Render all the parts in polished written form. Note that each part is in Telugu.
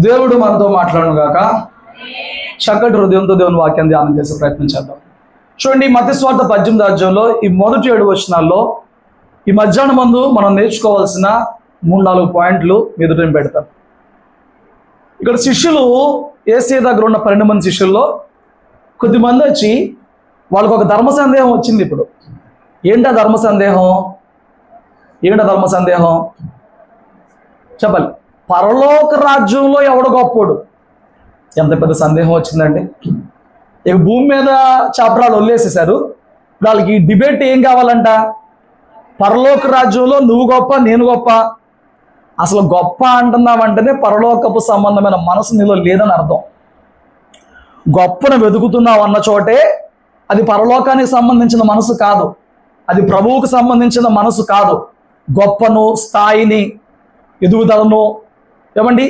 దేవుడు మనతో మాట్లాడను గాక. చక్కటి హృదయంతో దేవుని వాక్యాన్ని ధ్యానం చేసే ప్రయత్నం చేద్దాం. చూడండి, మత్తయి సువార్త 18వ అధ్యాయంలో ఈ మొదటి 7 వచనాల్లో ఈ మధ్యాహ్నం ముందు మనం నేర్చుకోవాల్సిన 3-4 పాయింట్లు ఎదుట పెడతాను. ఇక్కడ శిష్యులు యేసయ్య దగ్గర ఉన్న 12 మంది శిష్యుల్లో కొద్దిమంది వచ్చి వాళ్ళకు ఒక ధర్మ సందేహం వచ్చింది. ఇప్పుడు ఏంటా ధర్మ సందేహం? చెప్పాలి. పరలోక రాజ్యంలో ఎవడు గొప్పోడు? ఎంత పెద్ద సందేహం వచ్చిందండి. ఇక భూమి మీద చాపరాలు వదిలేసేశారు. వాళ్ళకి డిబేట్ ఏం కావాలంట? పరలోక రాజ్యంలో నువ్వు గొప్ప, నేను గొప్ప. అసలు గొప్ప అంటున్నావంటేనే పరలోకపు సంబంధమైన మనసు నీలో లేదని అర్థం. గొప్పను వెతుకుతున్నావు అన్న చోటే అది పరలోకానికి సంబంధించిన మనసు కాదు, అది ప్రభువుకు సంబంధించిన మనసు కాదు. గొప్పను, స్థాయిని, ఎదుగుదలను ఏమండి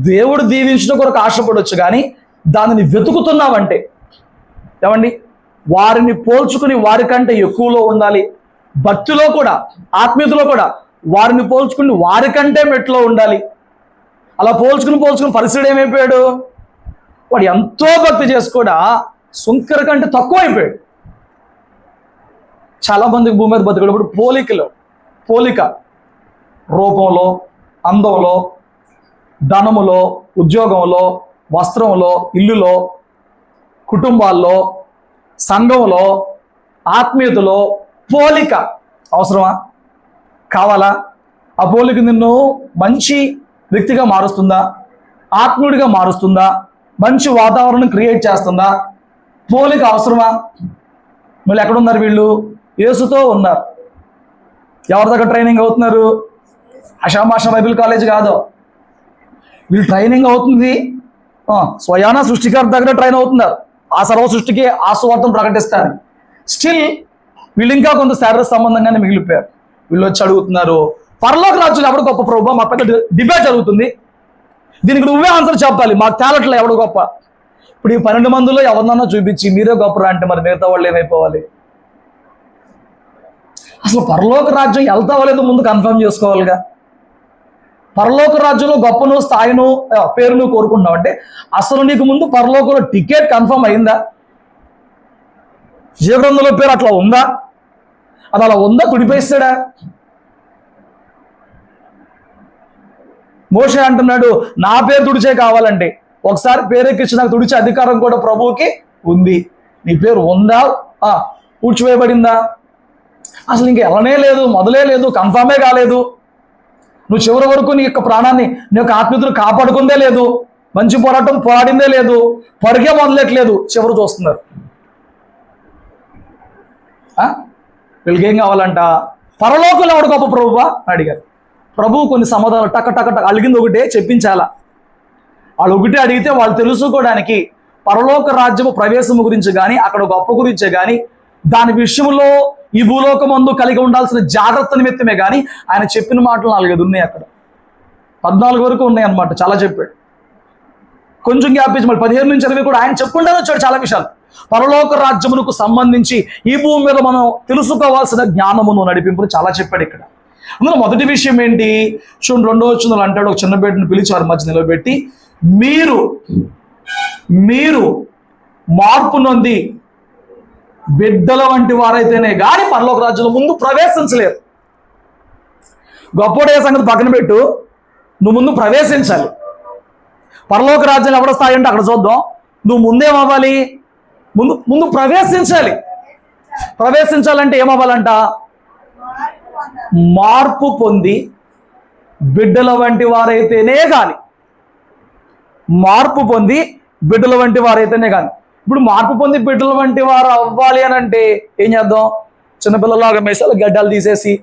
దేవుడు దీవించిన కొరకు ఆశపడవచ్చు, కానీ దానిని వెతుకుతున్నావంటే ఏమండి వారిని పోల్చుకుని వారికంటే ఎక్కువలో ఉండాలి. భక్తిలో కూడా, ఆత్మీయతలో కూడా వారిని పోల్చుకుని వారికంటే మెట్లో ఉండాలి. అలా పోల్చుకుని పరిస్థితి ఏమైపోయాడు? వాడు ఎంతో భక్తి చేసి కూడా సుంకర కంటే తక్కువ అయిపోయాడు. చాలామందికి భూమి మీద బతికేటప్పుడు పోలిక రూపంలో, అందంలో, ధనములో, ఉద్యోగంలో, వస్త్రంలో, ఇల్లులో, కుటుంబాల్లో, సంఘంలో, ఆత్మీయతలో పోలిక అవసరమా? కావాలా? ఆ పోలిక నిన్ను మంచి వ్యక్తిగా మారుస్తుందా? ఆత్మీయుడిగా మారుస్తుందా? మంచి వాతావరణం క్రియేట్ చేస్తుందా? పోలిక అవసరమా? మళ్ళీ ఎక్కడున్నారు వీళ్ళు? యేసుతో ఉన్నారు. ఎవరి దగ్గర ట్రైనింగ్ అవుతున్నారు? ఆషామాషా బైబిల్ కాలేజ్ కాదు. వీళ్ళు ట్రైనింగ్ అవుతుంది స్వయాన సృష్టికర్త దగ్గర ట్రైన్ అవుతున్నారు. ఆ సర్వ సృష్టికి ఆ సువార్తను ప్రకటిస్తారు. స్టిల్ వీళ్ళు ఇంకా కొంత శారీరక సంబంధంగానే మిగిలిపోయారు. వీళ్ళు వచ్చి అడుగుతున్నారు, పరలోక రాజ్యంలో ఎవడు గొప్ప ప్రభువా? మా పెద్ద డిబేట్ జరుగుతుంది, దీనికి నువ్వే ఆన్సర్ చెప్పాలి, మాకు తేలట్లే ఎవడు గొప్ప. ఇప్పుడు ఈ 12 మందిలో ఎవరినన్నా చూపించి మీరే గొప్పరా అంటే మరి మిగతా వాళ్ళు ఏమైపోవాలి? అసలు పరలోక రాజ్యం వెళ్తావో లేదో ముందు కన్ఫర్మ్ చేసుకోవాలిగా. పరలోక రాజ్యంలో గొప్పను, స్థాయిను, పేరును కోరుకుంటున్నావు అంటే అసలు నీకు ముందు పరలోకంలో టికెట్ కన్ఫర్మ్ అయిందా? జీవగ్రంథంలో పేరు అట్లా ఉందా? అది అలా ఉందా? తుడిపేస్తాడా? మోషే అంటున్నాడు, నా పేరు తుడిచే కావాలంటే ఒకసారి పేరు ఎక్కించి నాకు తుడిచే అధికారం కూడా ప్రభువుకి ఉంది. నీ పేరు ఉందా? పూడ్చివేయబడిందా? అసలు ఇంక ఎలానే లేదు, మొదలే లేదు, కన్ఫామే కాలేదు. నువ్వు చివరి వరకు నీ యొక్క ప్రాణాన్ని, నీ యొక్క ఆత్మీయతను కాపాడుకుందే లేదు, మంచి పోరాటం పోరాడిందే లేదు, పరుగే మొదలెట్లేదు. చివరి చూస్తున్నారు. వీళ్ళకి ఏం కావాలంట? పరలోకంలో ఎవడు గొప్ప ప్రభువా అడిగారు. ప్రభువు కొన్ని సమాధానాలు టక్క అడిగింది ఒకటే చెప్పించాలా. వాళ్ళు ఒకటే అడిగితే వాళ్ళు తెలుసుకోవడానికి పరలోక రాజ్యము ప్రవేశము గురించి కానీ, అక్కడ గొప్ప గురించే కానీ, దాని విషయంలో ఈ భూలోకమందు కలిగి ఉండాల్సిన జాగ్రత్త నిమిత్తమే కానీ ఆయన చెప్పిన మాటలు 4-5 ఉన్నాయి. అక్కడ 14 వరకు ఉన్నాయి అన్నమాట. చాలా చెప్పాడు. కొంచెం గ్యాప్ ఇచ్చి మళ్ళీ 15 నుంచి 20 కూడా ఆయన చెప్పుకుంటానే వచ్చాడు చాలా విషయాలు. పరలోక రాజ్యమునకు సంబంధించి ఈ భూమి మీద మనం తెలుసుకోవాల్సిన జ్ఞానమును, నడిపింపును చాలా చెప్పాడు ఇక్కడ. అందులో మొదటి విషయం ఏంటి? చూడండి, 2వ వచనంలో అంటాడు, ఒక చిన్న బిడ్డను పిలిచి వారి మధ్య నిలబెట్టి, మీరు మార్పు నొంది బిడ్డల వంటి వారైతేనే కానీ పరలోక రాజ్యంలో ముందు ప్రవేశించలేరు. గొప్పోడే సంగతి పక్కన పెట్టు, నువ్వు ముందు ప్రవేశించాలి. పరలోక రాజ్యంలో ఎవడ స్థాయి అంటే అక్కడ చూద్దాం. నువ్వు ముందేమవ్వాలి? ముందు ప్రవేశించాలి. ప్రవేశించాలంటే ఏమవ్వాలంట? మార్పు పొంది బిడ్డల వంటి వారైతేనే కానీ. మార్పు పొంది బిడ్డల వంటి వారైతేనే కానీ. ఇప్పుడు మార్పు పొంది బిడ్డల వంటి వారు అవ్వాలి అని అంటే ఏం చేద్దాం? చిన్నపిల్లలాగా మెసాల గడ్డలు తీసేసి,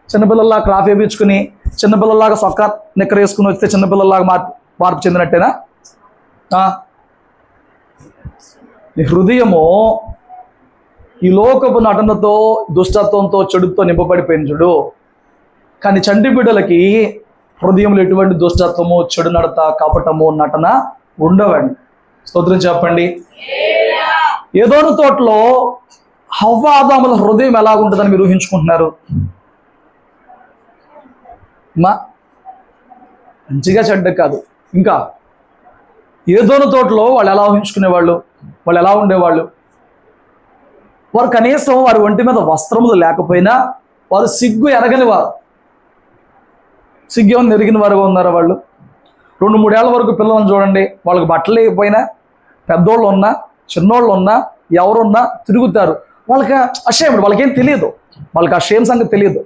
చిన్నపిల్లలాగా క్రాఫ్ వేయించుకుని, చిన్నపిల్లలాగా సొక్కా నిక్కర వేసుకుని వస్తే చిన్నపిల్లలాగా మార్పు చెందినట్టేనా? నీ హృదయము ఈ లోకపు నటనతో, దుష్టత్వంతో, చెడుతో నింపబడిపోయింది చూడు. కానీ చంటి బిడ్డలకి హృదయంలో ఎటువంటి దుష్టత్వము, చెడు నడత, కపటము, నటన ఉండవండి. స్తోత్రం చెప్పండి. ఏదోను తోటలో హవ్వ ఆదాముల హృదయం ఎలాగుంటుందని మీరు ఊహించుకుంటున్నారు? మంచిగా చెడ్డ కాదు, ఇంకా ఏదోను తోటలో వాళ్ళు ఎలా ఊహించుకునేవాళ్ళు, వాళ్ళు ఎలా ఉండేవాళ్ళు? వారు కనీసం వారి ఒంటి మీద వస్త్రములు లేకపోయినా వారు సిగ్గు ఎరగని వారు. సిగ్గు ఏమన్నా ఎరిగిన వారుగా ఉన్నారా వాళ్ళు? 2-3 ఏళ్ల వరకు పిల్లలను చూడండి, వాళ్ళకి బట్టలు లేకపోయినా, పెద్దోళ్ళు ఉన్నా చిన్నోళ్ళు ఉన్నా ఎవరున్నా తిరుగుతారు. వాళ్ళకి అషేమ్, వాళ్ళకేం తెలియదు, వాళ్ళకి ఆ షేమ్ సంగతి తెలియదు,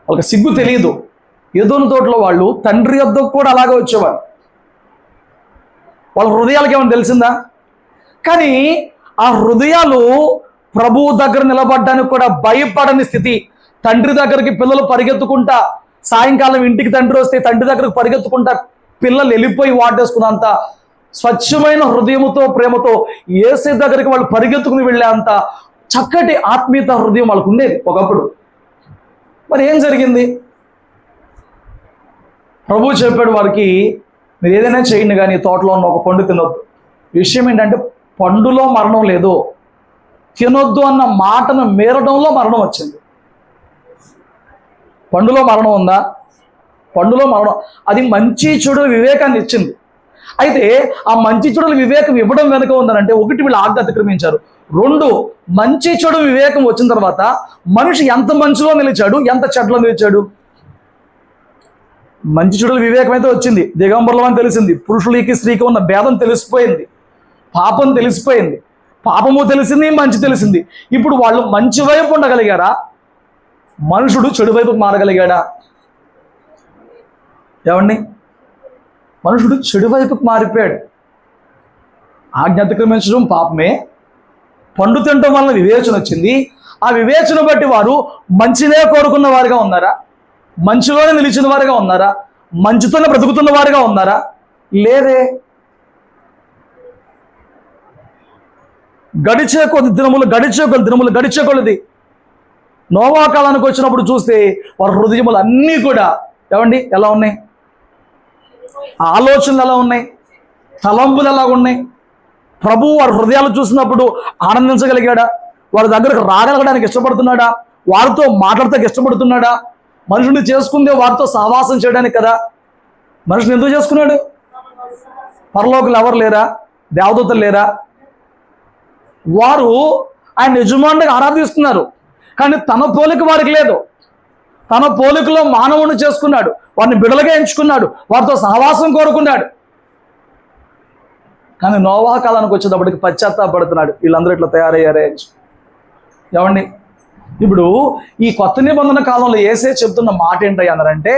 వాళ్ళకి సిగ్గు తెలియదు. ఏదోను తోటలో వాళ్ళు తండ్రి వద్దకు కూడా అలాగే వచ్చేవారు. వాళ్ళ హృదయాలకి ఏమైనా తెలిసిందా? కానీ ఆ హృదయాలు ప్రభువు దగ్గర నిలబడ్డానికి కూడా భయపడని స్థితి. తండ్రి దగ్గరికి పిల్లలు పరిగెత్తుకుంటా, సాయంకాలం ఇంటికి తండ్రి వస్తే తండ్రి దగ్గరకు పరిగెత్తుకుంటా పిల్లలు వెళ్ళిపోయి వాటేసుకున్నంత స్వచ్ఛమైన హృదయముతో ప్రేమతో యేసే దగ్గరికి వాళ్ళు పరిగెత్తుకుని వెళ్ళే అంత చక్కటి ఆత్మీయత హృదయం వాళ్ళకు ఉండేది ఒకప్పుడు. మరి ఏం జరిగింది? ప్రభువు చెప్పాడు వారికి, మీరు ఏదైనా చేయండి కానీ తోటలో ఉన్న ఒక పండు తినొద్దు. విషయం ఏంటంటే పండులో మరణం లేదు, తినొద్దు అన్న మాటను మీరడంలో మరణం వచ్చింది. పండులో మరణం ఉందా? పండులో మరణం, అది మంచి చెడు వివేకాన్ని ఇచ్చింది. అయితే ఆ మంచి చెడుల వివేకం ఇవ్వడం వెనుక ఉందనంటే, ఒకటి వీళ్ళు ఆజ్ఞ అతిక్రమించారు, 2 మంచి చెడు వివేకం వచ్చిన తర్వాత మనిషి ఎంత మంచిలో నిలిచాడు, ఎంత చెడ్లో నిలిచాడు. మంచి చెడుల వివేకం అయితే వచ్చింది, దిగంబరులం అని తెలిసింది, పురుషులకి స్త్రీకి ఉన్న భేదం తెలిసిపోయింది, పాపం తెలిసిపోయింది, పాపము తెలిసింది, మంచి తెలిసింది. ఇప్పుడు వాళ్ళు మంచి వైపు ఉండగలిగారా? మనుషుడు చెడు వైపుకు మారగలిగాడా? ఏమండి? మనుషుడు చెడు వైపుకు మారిపోయాడు. ఆజ్ఞ అతిక్రమించడం పాపమే, పండు తినటం వలన వివేచన వచ్చింది. ఆ వివేచన బట్టి వారు మంచినే కోరుకున్న వారుగా ఉన్నారా? మంచిలోనే నిలిచిన వారుగా ఉన్నారా? మంచితోనే బ్రతుకుతున్న వారుగా ఉన్నారా? లేదే. గడిచే కొద్ది దినములు గడిచే కొలది నోవా కాలానికి వచ్చినప్పుడు చూస్తే వారి హృదయములు అన్నీ కూడా ఏమండి ఎలా ఉన్నాయి? ఆలోచనలు ఎలా ఉన్నాయి? తలంపులు ఎలా ఉన్నాయి? ప్రభువు వారి హృదయాలు చూసినప్పుడు ఆనందించగలిగాడా? వారి దగ్గరకు రాగలగడానికి ఇష్టపడుతున్నాడా? వారితో మాట్లాడటానికి ఇష్టపడుతున్నాడా? మనుషుని చేసుకుందే వారితో సహవాసం చేయడానికి కదా. మనుషుని ఎందుకు చేసుకున్నాడు? పరలోకులు ఎవరు లేరా? దేవదూతలు లేరా? వారు ఆయన యజమానుడిగా ఆరాధిస్తున్నారు, కానీ తన పోలిక వారికి లేదు. తన పోలికలో మానవుని చేసుకున్నాడు, వారిని బిడలుగా ఎంచుకున్నాడు, వారితో సహవాసం కోరుకున్నాడు. కానీ నోవా కాలానికి వచ్చేటప్పటికి పశ్చాత్తాపడుతున్నాడు, వీళ్ళందరూ ఇట్లా తయారయ్యారే. ఏమండి? ఇప్పుడు ఈ కొత్త నిబంధన కాలంలో యేసే చెప్తున్న మాట ఏంటి అన్నారంటే,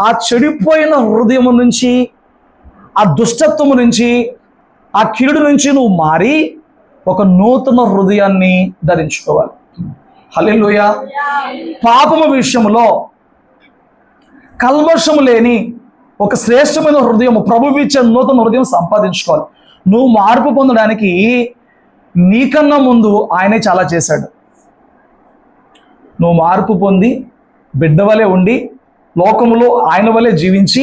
ఆ చెడిపోయిన హృదయము నుంచి, ఆ దుష్టత్వము నుంచి, ఆ కీడు నుంచి నువ్వు మారి ఒక నూతన హృదయాన్ని ధరించుకోవాలి. హల్లెలూయా. పాపము విషయంలో కల్మషము లేని ఒక శ్రేష్టమైన హృదయం, ప్రభువు ఇచ్చే నూతన హృదయం సంపాదించుకోవాలి. నువ్వు మార్పు పొందడానికి నీకన్నా ముందు ఆయనే చాలా చేశాడు. నువ్వు మార్పు పొంది బిడ్డ వలె ఉండి లోకములో ఆయన వలె జీవించి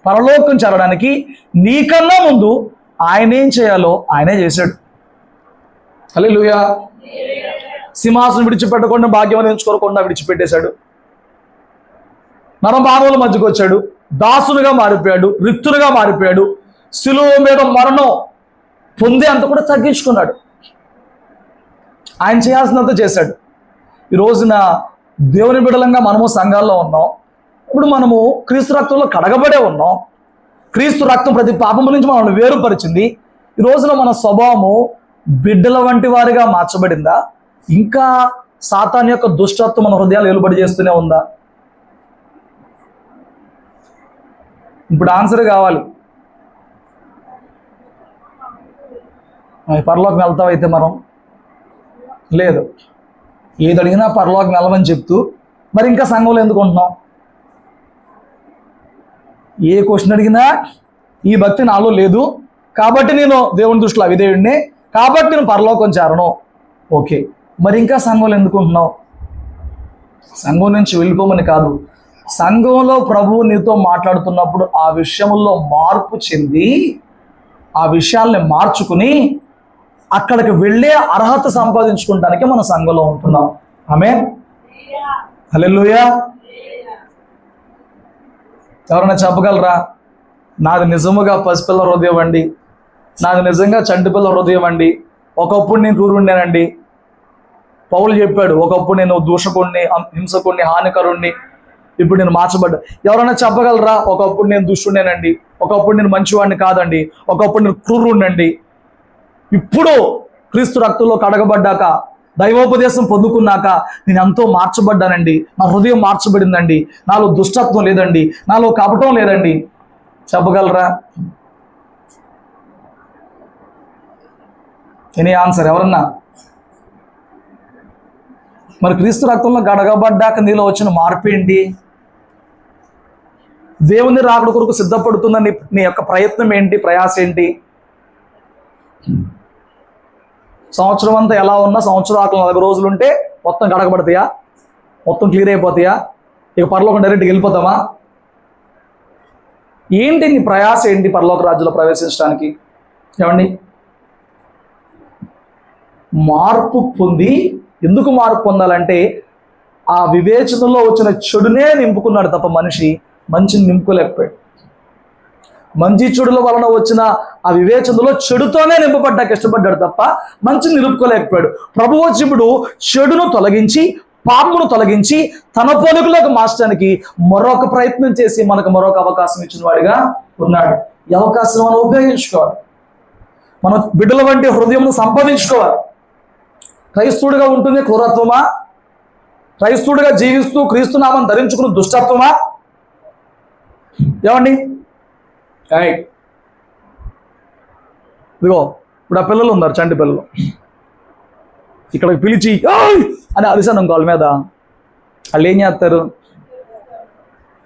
పరలోకం చేరడానికి నీకన్నా ముందు ఆయనేం చేయాలో ఆయనే చేశాడు. హల్లెలూయా. సింహాసనం విడిచిపెట్టకుండా భాగ్యం ఎంచుకోకుండా విడిచిపెట్టేశాడు. నరమానవుల మధ్యకు వచ్చాడు, దాసులుగా మారిపోయాడు, రిక్తులుగా మారిపోయాడు. శిలువ మీద మరణం పొందే అంత కూడా తగ్గించుకున్నాడు. ఆయన చేయాల్సినంత చేశాడు. ఈ రోజున దేవుని బిడ్డలంగా మనము సంఘాల్లో ఉన్నాం. ఇప్పుడు మనము క్రీస్తు రక్తంలో కడగబడే ఉన్నాం. క్రీస్తు రక్తం ప్రతి పాపము నుంచి మనల్ని వేరుపరిచింది. ఈ రోజున మన స్వభావము బిడ్డల వంటి వారిగా మార్చబడిందా? ఇంకా సాతాను యొక్క దుష్టత్వం మన హృదయాలు వెలుబడి చేస్తూనే ఉందా? ఇప్పుడు ఆన్సర్ కావాలి. పరలోకం వెళ్తావైతే మనం లేదు, ఏది అడిగినా పరలోకం వెళ్ళమని చెప్తూ మరి ఇంకా సంఘంలో ఎందుకు ఉంటున్నాం? ఏ క్వశ్చన్ అడిగినా ఈ భక్తి నాలో లేదు కాబట్టి నేను దేవుని దృష్టిలో అవిధేయుడిని, కాబట్టి నేను పరలోకం చేరను. ఓకే, మరి ఇంకా సంఘంలో ఎందుకు ఉంటున్నావు? సంఘం నుంచి వెళ్ళిపోమని కాదు, సంఘంలో ప్రభువు నీతో మాట్లాడుతున్నప్పుడు ఆ విషయంలో మార్పు చెంది ఆ విషయాల్ని మార్చుకుని అక్కడికి వెళ్ళే అర్హత సంపాదించుకోవడానికి మన సంఘంలో ఉంటున్నాం. ఆమేన్. హల్లెలూయా. ఎవరైనా చెప్పగలరా నాది నిజముగా పసిపిల్ల హృదయం అండి, నాది నిజంగా చంటిపిల్ల హృదయం అండి. ఒకప్పుడు నేను క్రూరుండేనండి. పౌలు చెప్పాడు, ఒకప్పుడు నేను దూషకుణ్ణి, హింసకుణ్ణి, హానికరుణ్ణి, ఇప్పుడు నేను మార్చబడ్డా. ఎవరైనా చెప్పగలరా? ఒకప్పుడు నేను దుష్టుడేనండి, ఒకప్పుడు నేను మంచివాడిని కాదండి, ఒకప్పుడు నేను క్రూరుండండి. ఇప్పుడు క్రీస్తు రక్తంలో కడగబడ్డాక, దైవోపదేశం పొందుకున్నాక నేను ఎంతో మార్చబడ్డానండి. నా హృదయం మార్చబడిందండి. నాలో దుష్టత్వం లేదండి, నాలో కపటం లేదండి. చెప్పగలరా? ఎనీ ఆన్సర్ ఎవరన్నా? మరి క్రీస్తు రక్తంలో గడగబడ్డాక నీలో వచ్చిన మార్పు ఏంటి? దేవుని రాకడ కొరకు సిద్ధపడుతుందని నీ యొక్క ప్రయత్నం ఏంటి, ప్రయాస ఏంటి? సంవత్సరం అంతా ఎలా ఉన్నా సంవత్సరం 40 రోజులు ఉంటే మొత్తం గడగబడతాయా? మొత్తం క్లియర్ అయిపోతాయా? ఇక పరలోకం డైరెక్ట్గా వెళ్ళిపోతామా? ఏంటి నీ ప్రయాస ఏంటి పరలోక రాజ్యంలో ప్రవేశించడానికి? ఏమండి, మార్పు పొంది, ఎందుకు మార్పు పొందాలంటే ఆ వివేచనలో వచ్చిన చెడునే నింపుకున్నాడు తప్ప మనిషి మంచిని నింపుకోలేకపోయాడు. మంచి చెడుల వలన వచ్చిన ఆ వివేచనలో చెడుతోనే నింపబడ్డాక ఇష్టపడ్డాడు తప్ప మంచిని నిలుపుకోలేకపోయాడు. ప్రభువు వచ్చి ఇప్పుడు చెడును తొలగించి, పాపమును తొలగించి తన పోలికలోకి మార్చడానికి మరొక ప్రయత్నం చేసి మనకు మరొక అవకాశం ఇచ్చిన వాడిగా ఉన్నాడు. ఈ అవకాశం మనం ఉపయోగించుకోవాలి. మన బిడ్డల వంటి హృదయంను సంపాదించుకోవాలి. క్రైస్తవుడిగా ఉంటుంది క్రూరత్వమా? క్రైస్తవుడిగా జీవిస్తూ క్రీస్తునామం ధరించుకున్న దుష్టత్వమా? ఏమండి, ఇదిగో ఇప్పుడు ఆ పిల్లలు ఉన్నారు, చంటి పిల్లలు, ఇక్కడికి పిలిచి అని అలిసాను వాళ్ళ మీద. వాళ్ళు ఏం చేస్తారు?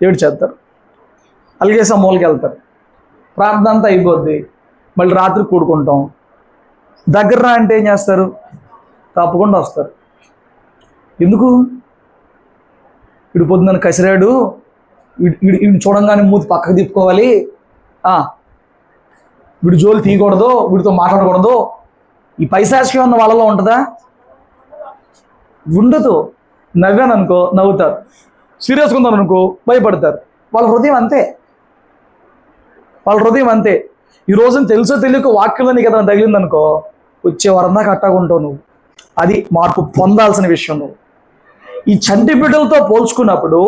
ఏడు చేస్తారు, అలిగేసి ఆ మూలకి వెళ్తారు. ప్రార్థన అంతా అయిపోద్ది, మళ్ళీ రాత్రి కూడుకుంటాం. దగ్గర రా అంటే ఏం చేస్తారు? తప్పకుండా వస్తారు. ఎందుకు? వీడు పొద్దున్న కసిరాడు, వీడిని చూడంగానే మూతి పక్కకు తిప్పుకోవాలి, వీడి జోలు తీయకూడదు, వీడితో మాట్లాడకూడదు. ఈ పైశాచికం ఉన్న వాళ్ళలో ఉంటుందా? ఉండదు. నవ్వాను అనుకో నవ్వుతారు, సీరియస్గా ఉన్నాను అనుకో భయపడతారు. వాళ్ళ హృదయం అంతే, వాళ్ళ హృదయం అంతే. ఈ రోజున తెలుసో తెలియక వాక్యంలో నీకు ఏదైనా తగిలిందనుకో వచ్చే వారందా కట్టాకుంటావు నువ్వు. అది మార్పు పొందాల్సిన విషయం. నువ్వు ఈ చంటి బిడ్డలతో పోల్చుకున్నప్పుడు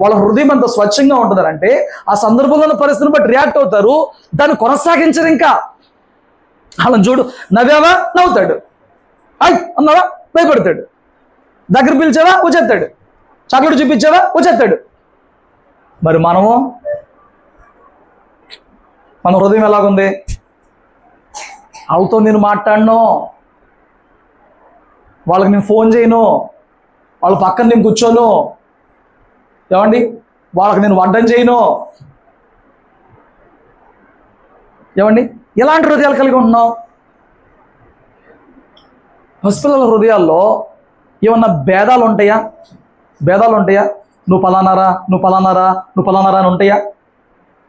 వాళ్ళ హృదయం ఎంత స్వచ్ఛంగా ఉంటుందంటే ఆ సందర్భంలో పరిస్థితిని బట్టి రియాక్ట్ అవుతారు, దాన్ని కొనసాగించరు. ఇంకా వాళ్ళని చూడు, నవ్వావా నవ్వుతాడు, అన్నావా భయపడతాడు, దగ్గర పిలిచావా వచ్చేస్తాడు, చాక్లెట్ చూపించావా వచ్చేస్తాడు. మరి మన హృదయం ఎలాగుంది? వాళ్ళతో నేను మాట్లాడను, వాళ్ళకి నేను ఫోన్ చేయను, వాళ్ళ పక్కన నేను కూర్చోను, ఏమండి వాళ్ళకి నేను వడ్డం చేయను. ఏమండి ఎలాంటి హృదయాలు కలిగి ఉంటున్నావు? పసిపిల్లల హృదయాల్లో ఏమన్నా భేదాలు ఉంటాయా? భేదాలు ఉంటాయా? నువ్వు పలానారా, నువ్వు పలానారా, నువ్వు పలానారా అని ఉంటాయా?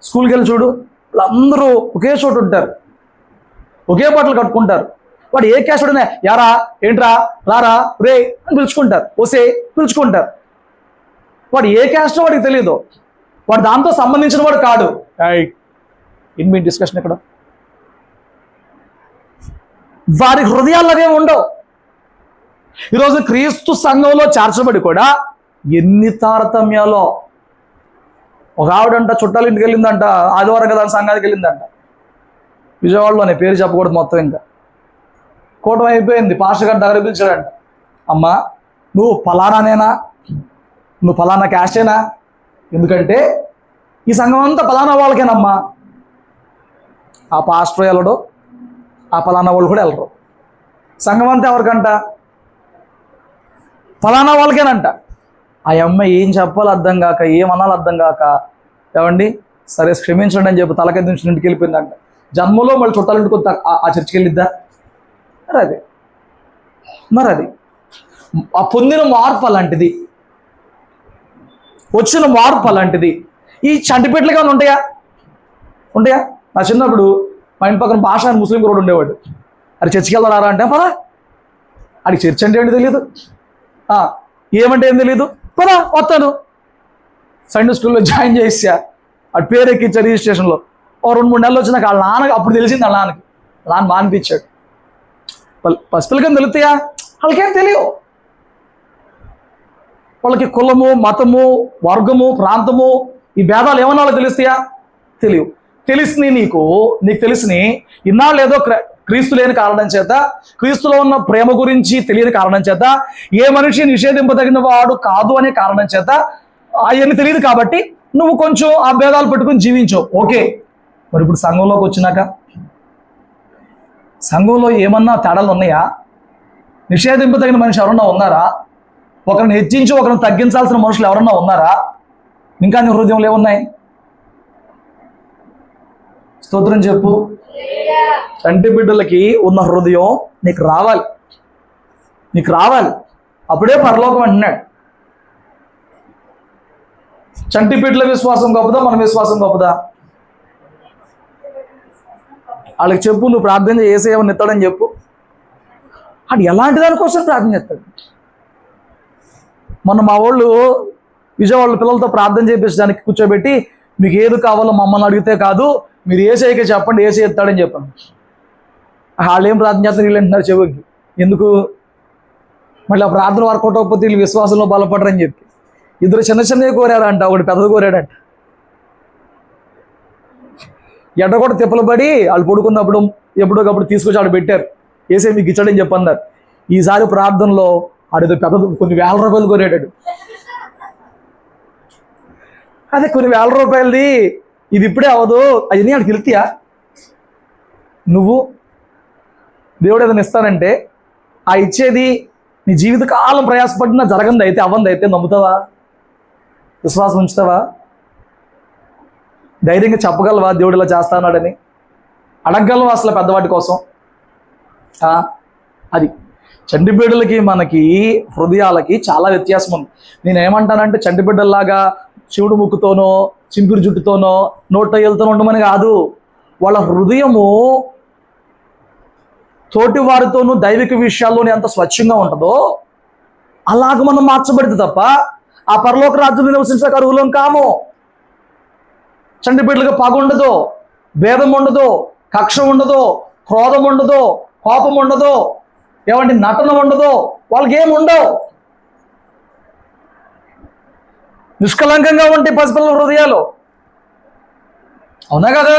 స్కూల్కి వెళ్ళి చూడు, వాళ్ళందరూ ఒకే చోటు ఉంటారు, ఒకే బట్టలు కట్టుకుంటారు. వాడు ఏ క్యాస్ట్ వాడినా యారా, ఏంట్రా, రారా, రే అని పిలుచుకుంటారు, ఓసే పిలుచుకుంటారు. వాడు ఏ క్యాస్ట్ వాడికి తెలియదు, వాడు దాంతో సంబంధించిన వాడు కాడు. ఇన్ మీ డిస్కషన్ ఇక్కడ. వారి హృదయాలు అవే ఉండవు. ఈరోజు క్రీస్తు సంఘంలో చేర్చబడి కూడా ఎన్ని తారతమ్యాలో. ఒక ఆవిడంట చుట్టాలు ఇంటికి వెళ్ళిందంట, ఆదివారం కదా సంఘానికి వెళ్ళిందంట, విజయవాడలోనే, పేరు చెప్పకూడదు మొత్తం. ఇంకా కూటమి అయిపోయింది, పాస్టర్ గారి దగ్గర పిలిచాడంట, అమ్మా నువ్వు ఫలానానేనా, నువ్వు ఫలానా క్యాస్టేనా? ఎందుకంటే ఈ సంఘం అంతా ఫలానా వాళ్ళకేనమ్మా. ఆ పాస్టర్ వెళ్ళడు, ఆ ఫలానా వాళ్ళు కూడా వెళ్ళరు. సంఘం అంతా ఎవరికంట? ఫలానా వాళ్ళకేనంట. ఆ అమ్మాయి ఏం చెప్పాలో అర్థం కాక, ఏమనాలో అర్థం కాక, ఏమండి సరే క్షమించండి అని చెప్పి తలకెత్తి నుంచి ఇంటికి వెళ్ళిపోయిందంట. జన్మలో మళ్ళీ చుట్టాలు ఇంటికి ఆ చర్చికి వెళ్ళిద్దా? మరి అది ఆ పొందిన మార్పు అలాంటిది, వచ్చిన మార్పు అలాంటిది. ఈ చంటిపెట్లుగా ఉంటాయా? ఉంటాయా? నా చిన్నప్పుడు మా ఇంటి పక్కన భాష అని ముస్లిం కూడా ఉండేవాడు. అది చర్చికి వెళ్తారా అంటే పదా, అది చర్చ్ అంటే ఏంటి తెలియదు, ఏమంటే ఏం తెలియదు, పదా వస్తాను. సండే స్కూల్లో జాయిన్ చేసా, అది పేరు ఎక్కించా రిజిస్ట్రేషన్లో. ఓ 2-3 నెలలు వచ్చినాక వాళ్ళ నాన్నకి అప్పుడు తెలిసింది, వాళ్ళ నాన్న మానిపించాడు. పసిపిల్లకని తెలుస్తాయా? వాళ్ళకేం తెలియవు. వాళ్ళకి కులము, మతము, వర్గము, ప్రాంతము ఈ భేదాలు ఏమన్నా వాళ్ళకి తెలుస్తాయా? తెలియవు. నీకు తెలిసిని ఇన్నాళ్ళు ఏదో క్రీస్తు లేని కారణం చేత, క్రీస్తులో ఉన్న ప్రేమ గురించి తెలియని కారణం చేత, ఏ మనిషి నిషేధింపదగిన వాడు కాదు అనే కారణం చేత అవన్నీ తెలియదు కాబట్టి నువ్వు కొంచెం ఆ భేదాలు పెట్టుకుని జీవించావు. ఓకే, మరి ఇప్పుడు సంఘంలోకి వచ్చినాక సంఘంలో ఏమన్నా తేడాలు ఉన్నాయా? నిషేధింపదగిన మనిషి ఎవరన్నా ఉన్నారా? ఒకరిని హెచ్చించి ఒకరిని తగ్గించాల్సిన మనుషులు ఎవరన్నా ఉన్నారా? ఇంకా నీ హృదయంలో ఏమున్నాయి? స్తోత్రం చెప్పు. చంటి బిడ్డలకి ఉన్న హృదయం నీకు రావాలి, అప్పుడే పరలోకం అంటున్నాడు. చంటి బిడ్డల విశ్వాసం గొప్పదా, మన విశ్వాసం గొప్పదా? వాళ్ళకి చెప్పు, నువ్వు ప్రార్థన చేసి ఏమని ఎత్తాడని చెప్పు. అది ఎలాంటి దానికోసం ప్రార్థన చేస్తాడు? మొన్న మా వాళ్ళు విజయవాడ పిల్లలతో ప్రార్థన చేయించడానికి కూర్చోబెట్టి, మీకు ఏది కావాలో మమ్మల్ని అడిగితే కాదు, మీరు ఏసైకి చెప్పండి, ఏసై ఎత్తాడని చెప్పాను. వాళ్ళు ఏం ప్రార్థన చేస్తారు? వీళ్ళు అంటున్నారు చెవుకి. ఎందుకు? మళ్ళీ ఆ ప్రార్థన వర్కౌట్ అవ్వకపోతే వీళ్ళు విశ్వాసంలో బలపడరని చెప్పి ఇద్దరు చిన్నవి కోరాడంట, ఒకటి పెద్దది కోరాడంట. ఎడ్డ కూడా తిప్పలు పడి వాళ్ళు పడుకున్నప్పుడు ఎప్పుడోకప్పుడు తీసుకొచ్చి ఆడు పెట్టారు, ఏసై మీకు ఇచ్చాడని చెప్పన్నారు. ఈసారి ప్రార్థనలో ఆడేదో పెద్దది కొన్ని వేల రూపాయలు కోరాడు. అదే కొన్ని వేల రూపాయలది, ఇది ఇప్పుడే అవ్వదు, అవన్నీ ఆడికి వెళ్తాయా? నువ్వు దేవుడు ఏదైనా ఇస్తానంటే ఆ ఇచ్చేది నీ జీవితకాలం ప్రయాసపడినా జరగంది అయితే, అవ్వంది అయితే నమ్ముతావా? విశ్వాసం ఉంచుతావా? ధైర్యంగా చెప్పగలవా దేవుడు ఇలా చేస్తానాడని? అడగగలవా అసలు పెద్దవాటి కోసం? అది చంటిబిడ్డలకి మనకి హృదయాలకి చాలా వ్యత్యాసం ఉంది. నేను ఏమంటానంటే చంటిబిడ్డల్లాగా శివుడు ముక్కుతోనో చింపిరి జుట్టుతోనో నోట్లో వెళ్తూనో ఉండమని కాదు. వాళ్ళ హృదయము తోటి వారితోనూ దైవిక విషయాల్లోనే ఎంత స్వచ్ఛంగా ఉంటుందో అలాగ మనం మార్చబడితే తప్ప ఆ పరలోక రాజ్యంలో నివసించక అర్హులం కాము. చంటిబిడ్డలుగా పగ ఉండదు, భేదం ఉండదు, కక్ష ఉండదు, క్రోధం ఉండదు, కోపం ఉండదు, ఏమంటే నటన ఉండదు, వాళ్ళకి ఏమి ఉండవు. నిష్కలంకంగా ఉంటాయి పసిపిల్లల హృదయాలు. అవునా కదా?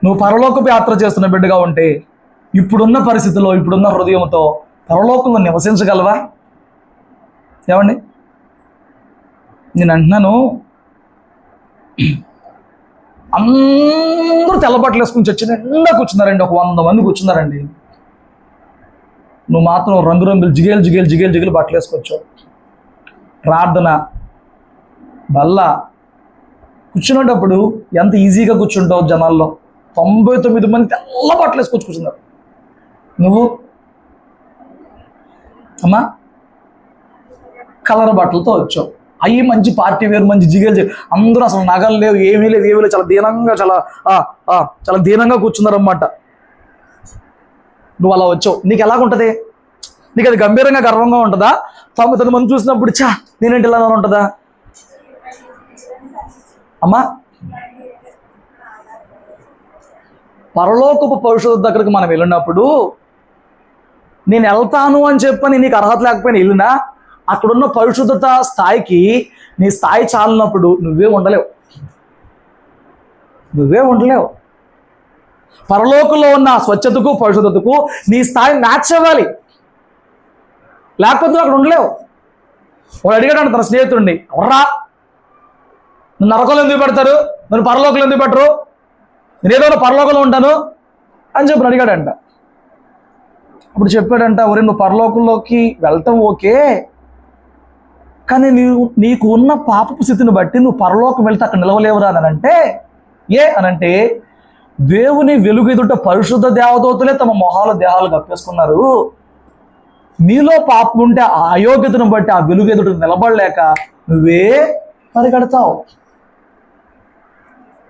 నువ్వు పరలోకపు యాత్ర చేస్తున్న బిడ్డగా ఉంటే ఇప్పుడున్న పరిస్థితుల్లో, ఇప్పుడున్న హృదయంతో పరలోకంలో నివసించగలవా? ఏమండి, నేను అంటున్నాను, అందరూ తెల్లబట్టలు వేసుకుని చచ్చి నిండా కూర్చున్నారండి, ఒక 100 మంది కూర్చున్నారండి. నువ్వు మాత్రం రంగురంగులు జిగేలు బట్టలు వేసుకొచ్చావు. ప్రార్థన బల్ల కూర్చునేటప్పుడు ఎంత ఈజీగా కూర్చుంటావు జనాల్లో. 99 మంది తెల్ల బట్టలు వేసుకొచ్చి కూర్చున్నారు. నువ్వు అమ్మా కలర్ బట్టలతో వచ్చావు. అవి మంచి పార్టీ వేరు, మంచి జిగేలు, అందరూ అసలు నగలు లేవు, ఏమీ లేవు, చాలా దీనంగా చాలా దీనంగా కూర్చున్నారన్నమాట. నువ్వు అలా వచ్చావు, నీకు ఎలాగుంటుంది? నీకు అది గంభీరంగా గర్వంగా ఉంటుందా? 99 మంది చూసినప్పుడు చా నేనేంటి ఇలా ఉంటుందా? అమ్మా, పరలోకపు పరిశుద్ధ దగ్గరికి మనం వెళ్ళినప్పుడు నేను వెళ్తాను అని చెప్పని నీకు అర్హత లేకపోయినా వెళ్ళినా అక్కడున్న పరిశుద్ధత స్థాయికి నీ స్థాయి చాలినప్పుడు నువ్వే ఉండలేవు. పరలోకంలో ఉన్న స్వచ్ఛతకు పరిశుద్ధతకు నీ స్థాయి మ్యాచ్ అవ్వాలి, లేకపోతే నువ్వు అక్కడ ఉండలేవు. వాడు అడిగాడు తన స్నేహితుడిని, ఎవర్రా నన్ను నరకంలో ఎందుకు పెడతారు, నన్ను పరలోకంలో ఎందుకు పెట్టరు, నేను ఏదో పరలోకంలో ఉంటాను అని చెప్పి అడిగాడంట. అప్పుడు చెప్పాడంట, ఒరే నువ్వు పరలోకంలోకి వెళ్తాం ఓకే, కానీ నీకు ఉన్న పాపపు స్థితిని బట్టి నువ్వు పరలోకం వెళ్తే అక్కడ నిలవలేవురా అనంటే, అనంటే దేవుని వెలుగు ఎదుట పరిశుద్ధ దేవదూతలే తమ మొహాల దేహాలు కప్పేసుకున్నారు. నీలో పాపం ఉంటే ఆ అయోగ్యతను బట్టి ఆ వెలుగు ఎదుట నిలబడలేక నువ్వే పరిగెడతావు.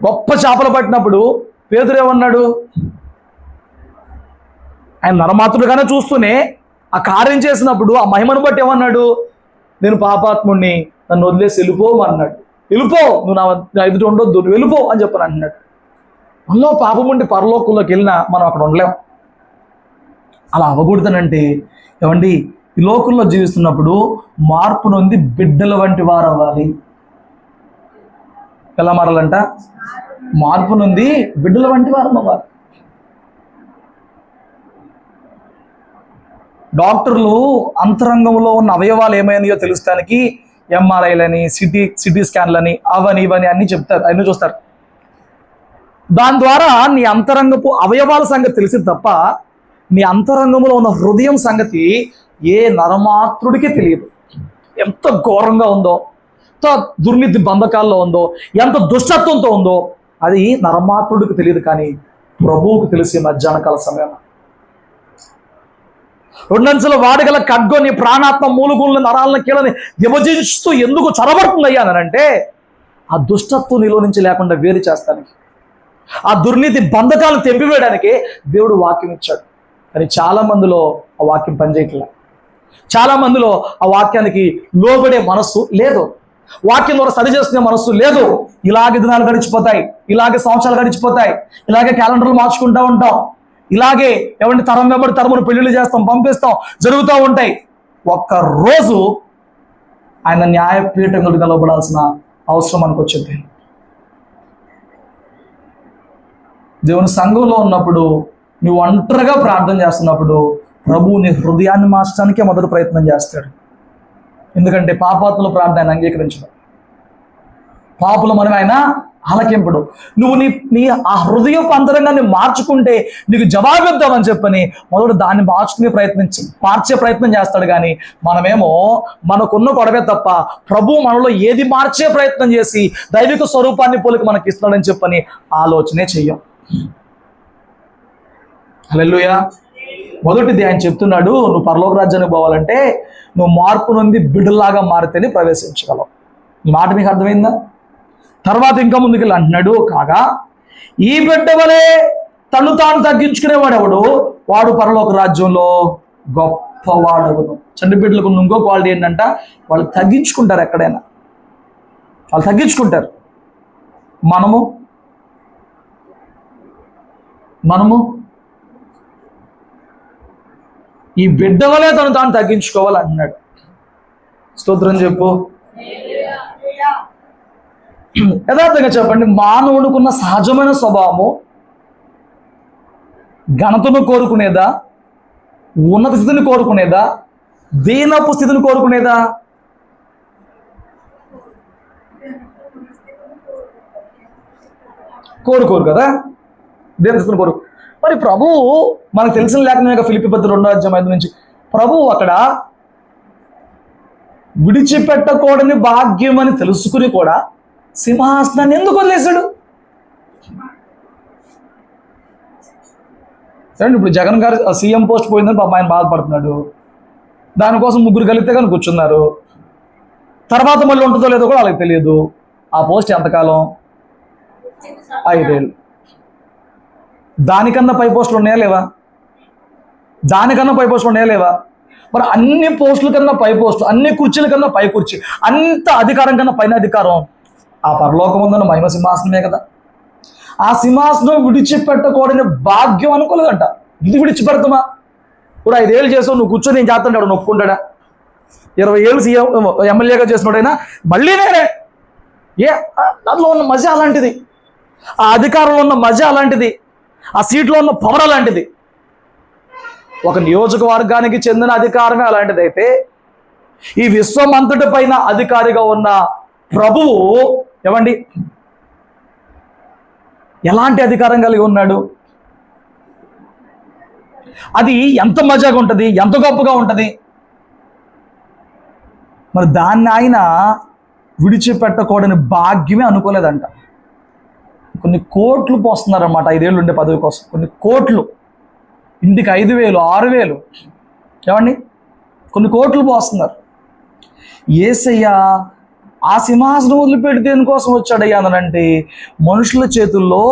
గొప్ప చేపలు పట్టినప్పుడు పేతురు ఏమన్నాడు? ఆయన నరమాత్రుడుగానే చూస్తూనే ఆ కార్యం చేసినప్పుడు ఆ మహిమను బట్టి ఏమన్నాడు? నేను పాపాత్ముడిని, నన్ను వదిలేసి వెళ్ళిపోమన్నాడు. వెళ్ళిపో, నువ్వు నా ఎదుట ఉండొద్దు, నువ్వు వెళ్ళిపో అని చెప్పని అంటున్నాడు. మనలో పాపం ఉండి పరలోకంలోకి వెళ్ళినా మనం అక్కడ ఉండలేం. అలా అవ్వకూడదనంటే ఏమండి, ఈ లోకంలో జీవిస్తున్నప్పుడు మార్పు నొంది బిడ్డల వంటి వారు అవ్వాలి. ఎలా మారాలంట? మార్పు నొంది బిడ్డల వంటి వారు అవ్వాలి. డాక్టర్లు అంతరంగంలో ఉన్న అవయవాలు ఏమైనాయో తెలుస్తానికి ఎంఆర్ఐలని, సిటీ స్కాన్లని, అవని ఇవని అన్నీ చెప్తారు, అన్నీ చూస్తారు. దాని ద్వారా నీ అంతరంగపు అవయవాల సంగతి తెలిసింది తప్ప నీ అంతరంగంలో ఉన్న హృదయం సంగతి ఏ నరమాత్రుడికి తెలియదు. ఎంత ఘోరంగా ఉందో, ఎంత దుర్నీతి బంధకాల్లో ఉందో, ఎంత దుష్టత్వంతో ఉందో అది నరమాత్రుడికి తెలియదు, కానీ ప్రభువుకు తెలిసి మధ్యాహ్న కాల సమయం. రెండంచెల వాడగల ఖడ్గోని ప్రాణాత్మ మూలుగులను నరాలను కీళ్ళని విభజిస్తూ ఎందుకు చొరబడుతుందయ్యా అనంటే ఆ దుష్టత్వం నీలో నుంచి లేకుండా వేరు చేస్తానికి, ఆ దుర్నీతి బంధకాలను తెంపివేయడానికి దేవుడు వాక్యం ఇచ్చాడు. కానీ చాలా మందిలో ఆ వాక్యం పనిచేయట్లే. చాలా మందిలో ఆ వాక్యానికి లోబడే మనస్సు లేదు, వాక్యం ద్వారా సరి చేసుకునే మనస్సు లేదు. ఇలాగే దినాలు గడిచిపోతాయి, ఇలాగే సంవత్సరాలు గడిచిపోతాయి, ఇలాగే క్యాలెండర్లు మార్చుకుంటూ ఉంటాం, ఇలాగే ఎవరిని తరం వెంబడి తరమును పెళ్లిళ్ళు చేస్తాం, పంపిస్తాం, జరుగుతూ ఉంటాయి. ఒక్కరోజు ఆయన న్యాయపీఠంలో నిలబడాల్సిన అవసరం మనకు వచ్చింది. దేవుని సంఘంలో ఉన్నప్పుడు నువ్వు ఒంటరిగా ప్రార్థన చేస్తున్నప్పుడు ప్రభువు నీ హృదయాన్ని మార్చడానికే మొదటి ప్రయత్నం చేస్తాడు. ఎందుకంటే పాపాత్ముల ప్రార్థన ఆయన అంగీకరించడం, పాపుల మనం ఆయన ఆలకింపడు. నువ్వు నీ ఆ హృదయపు అంతరంగాన్ని మార్చుకుంటే నీకు జవాబిద్దామని చెప్పని మొదటి దాన్ని మార్చే ప్రయత్నం చేస్తాడు. కానీ మనమేమో మనకున్న గొడవే తప్ప ప్రభు మనలో ఏది మార్చే ప్రయత్నం చేసి దైవిక స్వరూపాన్ని పోలికి మనకి ఇస్తున్నాడని చెప్పని ఆలోచనే చెయ్యం. హల్లెలూయా. మొదటిది ఆయన చెప్తున్నాడు, నువ్వు పరలోక రాజ్యానికి పోవాలంటే నువ్వు మార్పు నొంది బిడ్డలాగా మారితేనే ప్రవేశించగలవు. ఈ మాట మీకు అర్థమైందా? తర్వాత ఇంకా ముందుకెళ్ళి అంటున్నాడు, కాగా ఈ బిడ్డ వలె తను తాను తగ్గించుకునేవాడు ఎవడు వాడు పరలోక రాజ్యంలో గొప్పవాడవును. చంటి బిడ్డలకు ఇంకో క్వాలిటీ ఏంటంట, వాళ్ళు తగ్గించుకుంటారు. ఎక్కడైనా వాళ్ళు తగ్గించుకుంటారు. మనము ఈ బిడ్డ వలె తను తాను తగ్గించుకోవాలంటున్నాడు. స్తోత్రం చెప్పు. యథార్థంగా చెప్పండి, మానవుడుకున్న సహజమైన స్వభావము ఘనతను కోరుకునేదా, ఉన్నత స్థితిని కోరుకునేదా, దీనపు స్థితిని కోరుకునేదా? కోరుకోరు కదా, దీన స్థితిని కోరు. మరి ప్రభువు మనకు తెలిసిన లేఖనం ఫిలిప్పీ పత్రిక 2:5 నుంచి ప్రభువు అక్కడ విడిచిపెట్టకూడని భాగ్యం అని తెలుసుకుని కూడా సింహాసనాన్ని ఎందుకు వదిలేశాడు? ఇప్పుడు జగన్ గారు సీఎం పోస్ట్ పోయిందని పాపం ఆయన బాధపడుతున్నాడు. దానికోసం ముగ్గురు కలిగితే కానీ కూర్చున్నారు. తర్వాత మళ్ళీ ఉంటుందో లేదో కూడా వాళ్ళకి తెలియదు. ఆ పోస్ట్ ఎంతకాలం? 5 ఏళ్ళు. దానికన్నా పై పోస్టులు ఉన్నాయా లేవా? దానికన్నా పై పోస్టులు ఉన్నాయా లేవా? మరి అన్ని పోస్టుల కన్నా పై పోస్టు, అన్ని కుర్చీల కన్నా పై కుర్చీ, అంత అధికారం కన్నా పైన అధికారం ఆ పరలోకం ఉందన్న మహిమ సింహాసనమే కదా. ఆ సింహాసనం విడిచిపెట్టకూడని భాగ్యం అనుకోలేదంట. ఇది విడిచిపెడతామా? ఇప్పుడు 5 ఏళ్ళు చేసావు, నువ్వు కూర్చొని నేను చేస్తాడు, నొప్పుకుంటాడా? 20 ఏళ్ళు సీఎం ఎమ్మెల్యేగా చేసినాడైనా మళ్ళీ నేనే. దాంట్లో ఉన్న మజా అలాంటిది, ఆ అధికారంలో ఉన్న మజా అలాంటిది, ఆ సీట్లో ఉన్న పవర్ అలాంటిది. ఒక నియోజకవర్గానికి చెందిన అధికారమే అలాంటిదైతే ఈ విశ్వం అంతటి పైన అధికారిగా ఉన్న ప్రభువు ఏమండి ఎలాంటి అధికారం కలిగి ఉన్నాడు? అది ఎంత మజాగా ఉంటుంది, ఎంత గొప్పగా ఉంటుంది. మరి దాన్ని ఆయన విడిచిపెట్టకూడని భాగ్యమే అనుకోలేదంట. కొన్ని కోట్లు పోస్తున్నారన్నమాట 5 ఏళ్ళు ఉండే పదవి కోసం. కొన్ని కోట్లు, ఇంటికి 5,000 6,000 ఏమండి, కొన్ని కోట్లు పోస్తున్నారు. యేసయ్య ఆ సింహాసనం వదిలిపెట్టి దేనికోసం వచ్చాడయ్యా అనంటే మనుషుల చేతుల్లో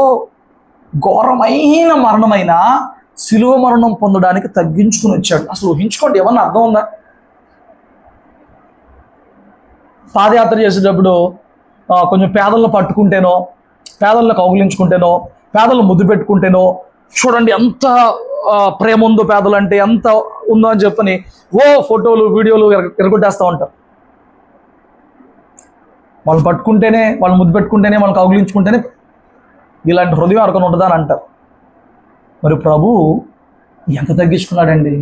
ఘోరమైన మరణమైన శిలువ మరణం పొందడానికి తగ్గించుకుని వచ్చాడు. అసలు ఊహించుకోండి, ఏమన్నా అర్థం ఉందా? పాదయాత్ర చేసేటప్పుడు కొంచెం పేదలను పట్టుకుంటేనో, పేదలను కౌగిలించుకుంటేనో, పేదలను ముద్దు పెట్టుకుంటేనో, చూడండి ఎంత ప్రేమ ఉందో పేదలు అంటే, ఎంత ఉందో అని చెప్పని ఫోటోలు వీడియోలు ఎరగొట్టేస్తూ ఉంటారు. వాళ్ళు పట్టుకుంటేనే, వాళ్ళు ముద్దు పెట్టుకుంటేనే, వాళ్ళు కౌగిలించుకుంటేనే ఇలాంటి హృదయం అరకొని ఉండదా అని అంటారు. మరి ప్రభు ఎంత తగ్గించుకున్నాడండి.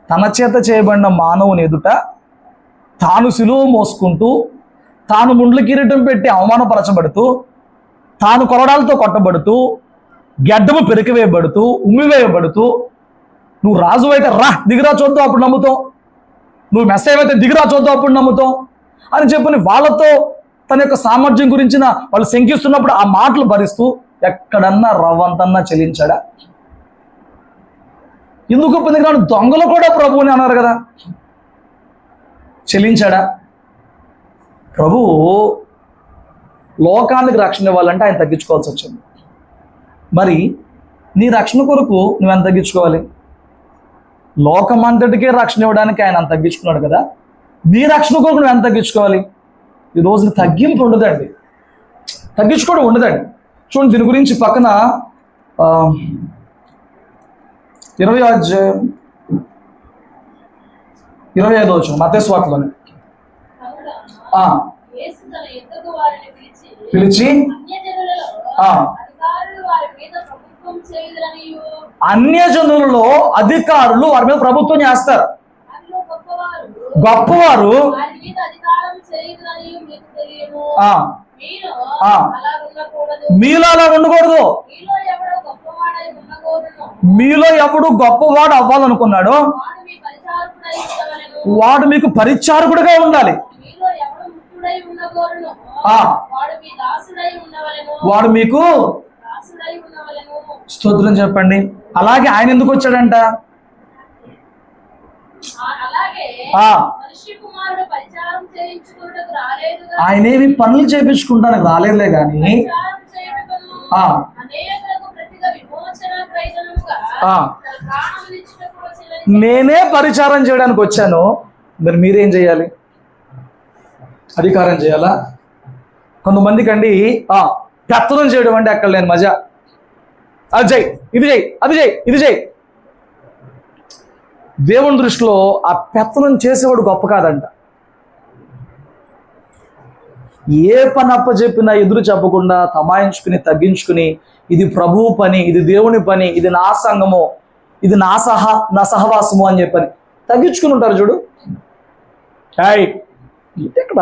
తన చేత చేయబడిన మానవుని ఎదుట తాను సిలువ మోసుకుంటూ, తాను ముండ్ల కిరీటం పెట్టి అవమానపరచబడుతూ, తాను కొరడాలతో కొట్టబడుతూ, గెడ్డము పెరికివేయబడుతూ, ఉమ్మివేయబడుతూ, నువ్వు రాజు అయితే రా దిగిరా చూద్దాం అప్పుడు నమ్ముతాం, నువ్వు మెస్సయ్య అయితే దిగిరా చూద్దాం అప్పుడు నమ్ముతాం అని చెప్పని వాళ్ళతో తన యొక్క సామర్థ్యం గురించిన వాళ్ళు శంకిస్తున్నప్పుడు ఆ మాటలు భరిస్తూ ఎక్కడన్నా రవ్వంతన్నా చెల్లించాడా? ఎందుకు పనికిరాని దొంగలు కూడా ప్రభువుని అన్నారు కదా, చెల్లించాడా? ప్రభువు లోకానికి రక్షణ ఇవ్వాలంటే ఆయన తగ్గించుకోవాల్సి వచ్చింది. మరి నీ రక్షణ కొరకు నువ్వెంత తగ్గించుకోవాలి? లోకమంతటికే రక్షణ ఇవ్వడానికి ఆయన అంత తగ్గించుకున్నాడు కదా, నీ రక్షణ కొరకు నువ్వు ఎంత తగ్గించుకోవాలి? ఈ రోజున తగ్గింపు ఉండదండి, తగ్గించుకోవడం ఉండదండి. చూడండి, దీని గురించి పక్కన 25 మత్తయి సువార్తలోనే పిలిచి అన్యజనులలో అధికారులు వారి మీద ప్రభుత్వం చేస్తారు. గొప్పవారు మీలో అలా ఉండకూడదు. మీలో ఎవడు గొప్పవాడు అవ్వాలనుకున్నాడో వాడు మీకు పరిచారకుడిగా ఉండాలి. వాడు మీకు స్తోత్రం చెప్పండి. అలాగే ఆయన ఎందుకు వచ్చాడంట? ఆయనేమి పనులు చేయించుకుంటానికి రాలేదులే కానీ నేనే పరిచారం చేయడానికి వచ్చాను. మరి మీరేం చేయాలి? అధికారం చేయాలా? కొంతమందికి అండి పెత్తనం చేయడం అంటే అక్కడ లేని మజా. అది చేయి, ఇది చేయి, అది చేయి, ఇది చేయి. దేవుని దృష్టిలో ఆ పెత్తనం చేసేవాడు గొప్ప కాదంట. ఏ పని అప్పచెప్పినా ఎదురు చెప్పకుండా తమాయించుకుని తగ్గించుకుని, ఇది ప్రభువు పని, ఇది దేవుని పని, ఇది నా సంఘము, ఇది నా సహవాసము అని చెప్పని తగ్గించుకుని ఉంటారు. చూడు, ఇక్కడ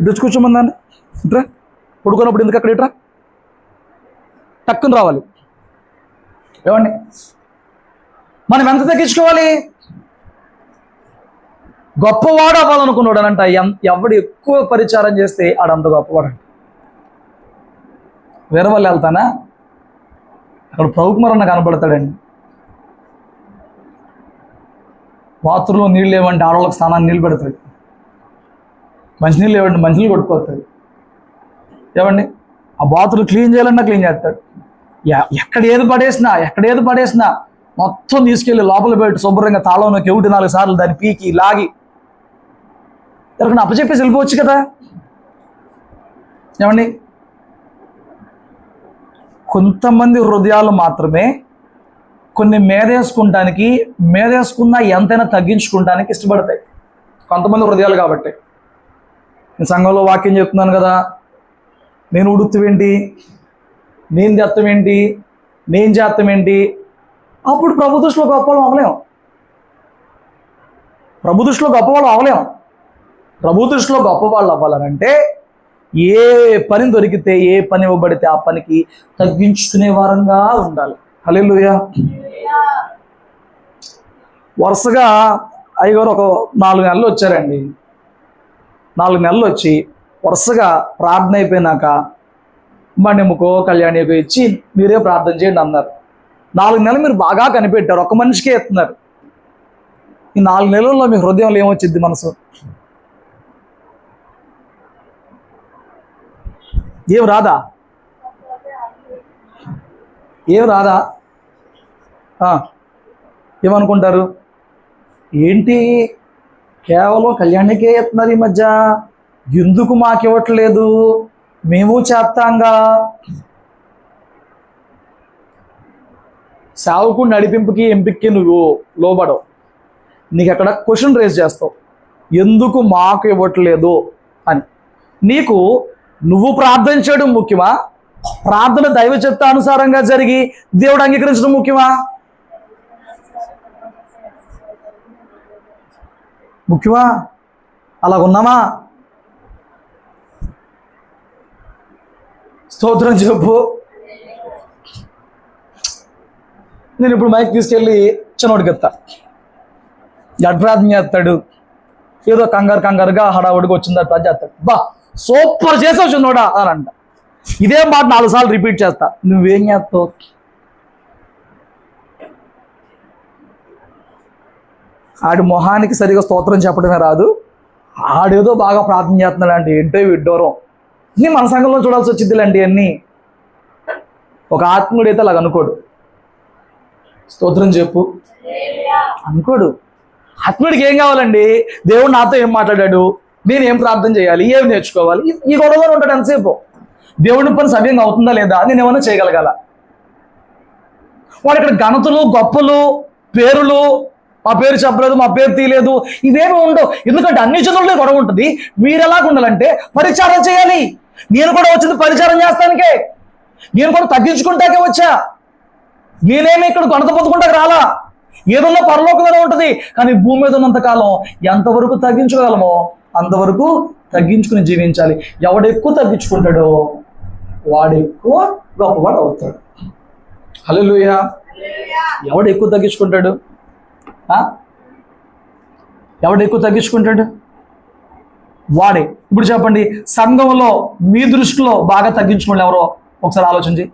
ఇటు కూర్చోమందండి, ఇట్రా. పడుకున్నప్పుడు ఎందుకు అక్కడ ఇట్రా, టక్కుని రావాలి. ఏమండి, మనం ఎంత తగ్గించుకోవాలి? గొప్పవాడు అవ్వాలనుకున్నాడు అనంట. ఎవడు ఎక్కువ పరిచారం చేస్తే ఆడంత గొప్పవాడు అంట. వేరే వాళ్ళు వెళ్తానా, అక్కడ ప్రభుకుమార్ అన్న కనపడతాడండి. బాత్రూంలో నీళ్ళు లేవంటే ఆడవాళ్ళకి స్నానాన్ని నీళ్ళు పెడతాడు. మంచినీళ్ళు లేవండి మంచినీళ్ళు కొట్టుకోతాడు. ఏమండి, ఆ బాత్రూమ్ క్లీన్ చేయాలన్నా క్లీన్ చేస్తాడు. ఎక్కడ ఏది పడేసినా మొత్తం తీసుకెళ్ళి లోపల పెట్టి శుభ్రంగా తాళంలో కెవిటి 4 సార్లు దాన్ని పీకి లాగి ఎవరికైనా అప్పచెప్పేసి వెళ్ళిపోవచ్చు కదా. ఏమండి, కొంతమంది హృదయాలు మాత్రమే కొన్ని మేదేసుకున్నా ఎంతైనా తగ్గించుకుంటానికి ఇష్టపడతాయి. కొంతమంది హృదయాలు కాబట్టి. నేను సంఘంలో వాక్యం చెప్తున్నాను కదా, నేను ఉడుతువేంటి, నేను తెత్తమేంటి, నేను చేస్తామేంటి, అప్పుడు ప్రభు దృష్టిలో గొప్పవాళ్ళం అవ్వలేం. ప్రభు దృష్టిలో గొప్పవాళ్ళు అవ్వాలనంటే ఏ పని దొరికితే, ఏ పని ఇవ్వబడితే ఆ పనికి తగ్గించుకునే వారంగా ఉండాలి. హల్లెలూయా. వరుసగా అయ్యగారు ఒక 4 నెలలు వచ్చారండి. 4 నెలలు వచ్చి వరుసగా ప్రార్థన అయిపోయినాక మణిముకో కళ్యాణికో ఇచ్చి మీరే ప్రార్థన చేయండి అన్నారు. 4 నెలలు మీరు బాగా కనిపెట్టారు, ఒక్క మనిషికే ఎత్తున్నారు. ఈ 4 నెలల్లో మీ హృదయంలో ఏమొచ్చింది? మనసు ఏం రాదా? ఏమనుకుంటారు? ఏంటి కేవలం కళ్యాణికే ఇస్తున్నారు ఈ మధ్య, ఎందుకు మాకు ఇవ్వట్లేదు, మేము చేస్తాంగా. సేవకుడు నడిపింపుకి ఎంపికకి నువ్వు లోబడవు, నీకు అక్కడ క్వశ్చన్ రేజ్ చేస్తావు, ఎందుకు మాకు ఇవ్వట్లేదు అని. నీకు నువ్వు ప్రార్థన చేయడం ముఖ్యమా, ప్రార్థన దైవ చిత్తానుసారంగా జరిగి దేవుడు అంగీకరించడం ముఖ్యమా? ముఖ్యమా? అలాగున్నామా? స్తోత్రం చెప్పు. నేను ఇప్పుడు మైక్ తీసుకెళ్ళి చిన్నోడికి ఎత్తా, ప్రార్థన చేస్తాడు, ఏదో కంగారుగా హడావుడిగా వచ్చింది అది చేస్తాడు, బా సూపర్ చేసావు చిన్నోడా అని అంట. ఇదే మాట 4 సార్లు రిపీట్ చేస్తా, నువ్వేం చేస్తావు? ఆడి మొహానికి సరిగా స్తోత్రం చెప్పడమే రాదు, ఆడేదో బాగా ప్రార్థన చేస్తున్నాడు అంటే ఏంటో విడ్డూరం. నీ మన సంఘంలో చూడాల్సి వచ్చిందిలేండి అన్నీ. ఒక ఆత్మీయుడు అయితే అలాగ అనుకోడు, స్తోత్రం చెప్పు అనుకోడు. ఆత్మీయుడికి ఏం కావాలండి, దేవుడు నాతో ఏం మాట్లాడాడు, నేను ఏం ప్రార్థన చేయాలి, ఏం నేర్చుకోవాలి, ఈ గొడవలో ఉంటాడు ఎంతసేపు. దేవుడి పని సవ్యంగా అవుతుందా లేదా, నేను ఏమైనా చేయగలగాల. వాడు ఇక్కడ ఘనతలు, గొప్పలు, పేరులు, మా పేరు చెప్పలేదు, మా పేరు తీయలేదు, ఇవేమి ఉండవు. ఎందుకంటే అన్ని చదువులే గొడవ ఉంటుంది. మీరు ఎలాగ ఉండాలంటే పరిచారం చేయాలి. నేను కూడా వచ్చింది పరిచారం చేస్తానికే, నేను కూడా తగ్గించుకుంటాకే వచ్చా. నేనేమి ఇక్కడ గొడత పొందుకుంటాక రాలా. ఏదన్నా పరలోకంగానే ఉంటుంది, కానీ భూమి మీద ఉన్నంత కాలం ఎంతవరకు తగ్గించుకోగలమో అంతవరకు తగ్గించుకుని జీవించాలి. ఎవడు ఎక్కువ తగ్గించుకుంటాడో వాడు ఎక్కువ గొప్పవాడు అవుతాడు. హల్లెలూయా. ఎవడు ఎక్కువ తగ్గించుకుంటాడు, ఎవడు ఎక్కువ తగ్గించుకుంటాడు వాడే. ఇప్పుడు చెప్పండి, సంఘంలో మీ దృష్టిలో బాగా తగ్గించుకోండి ఎవరో ఒకసారి ఆలోచించి.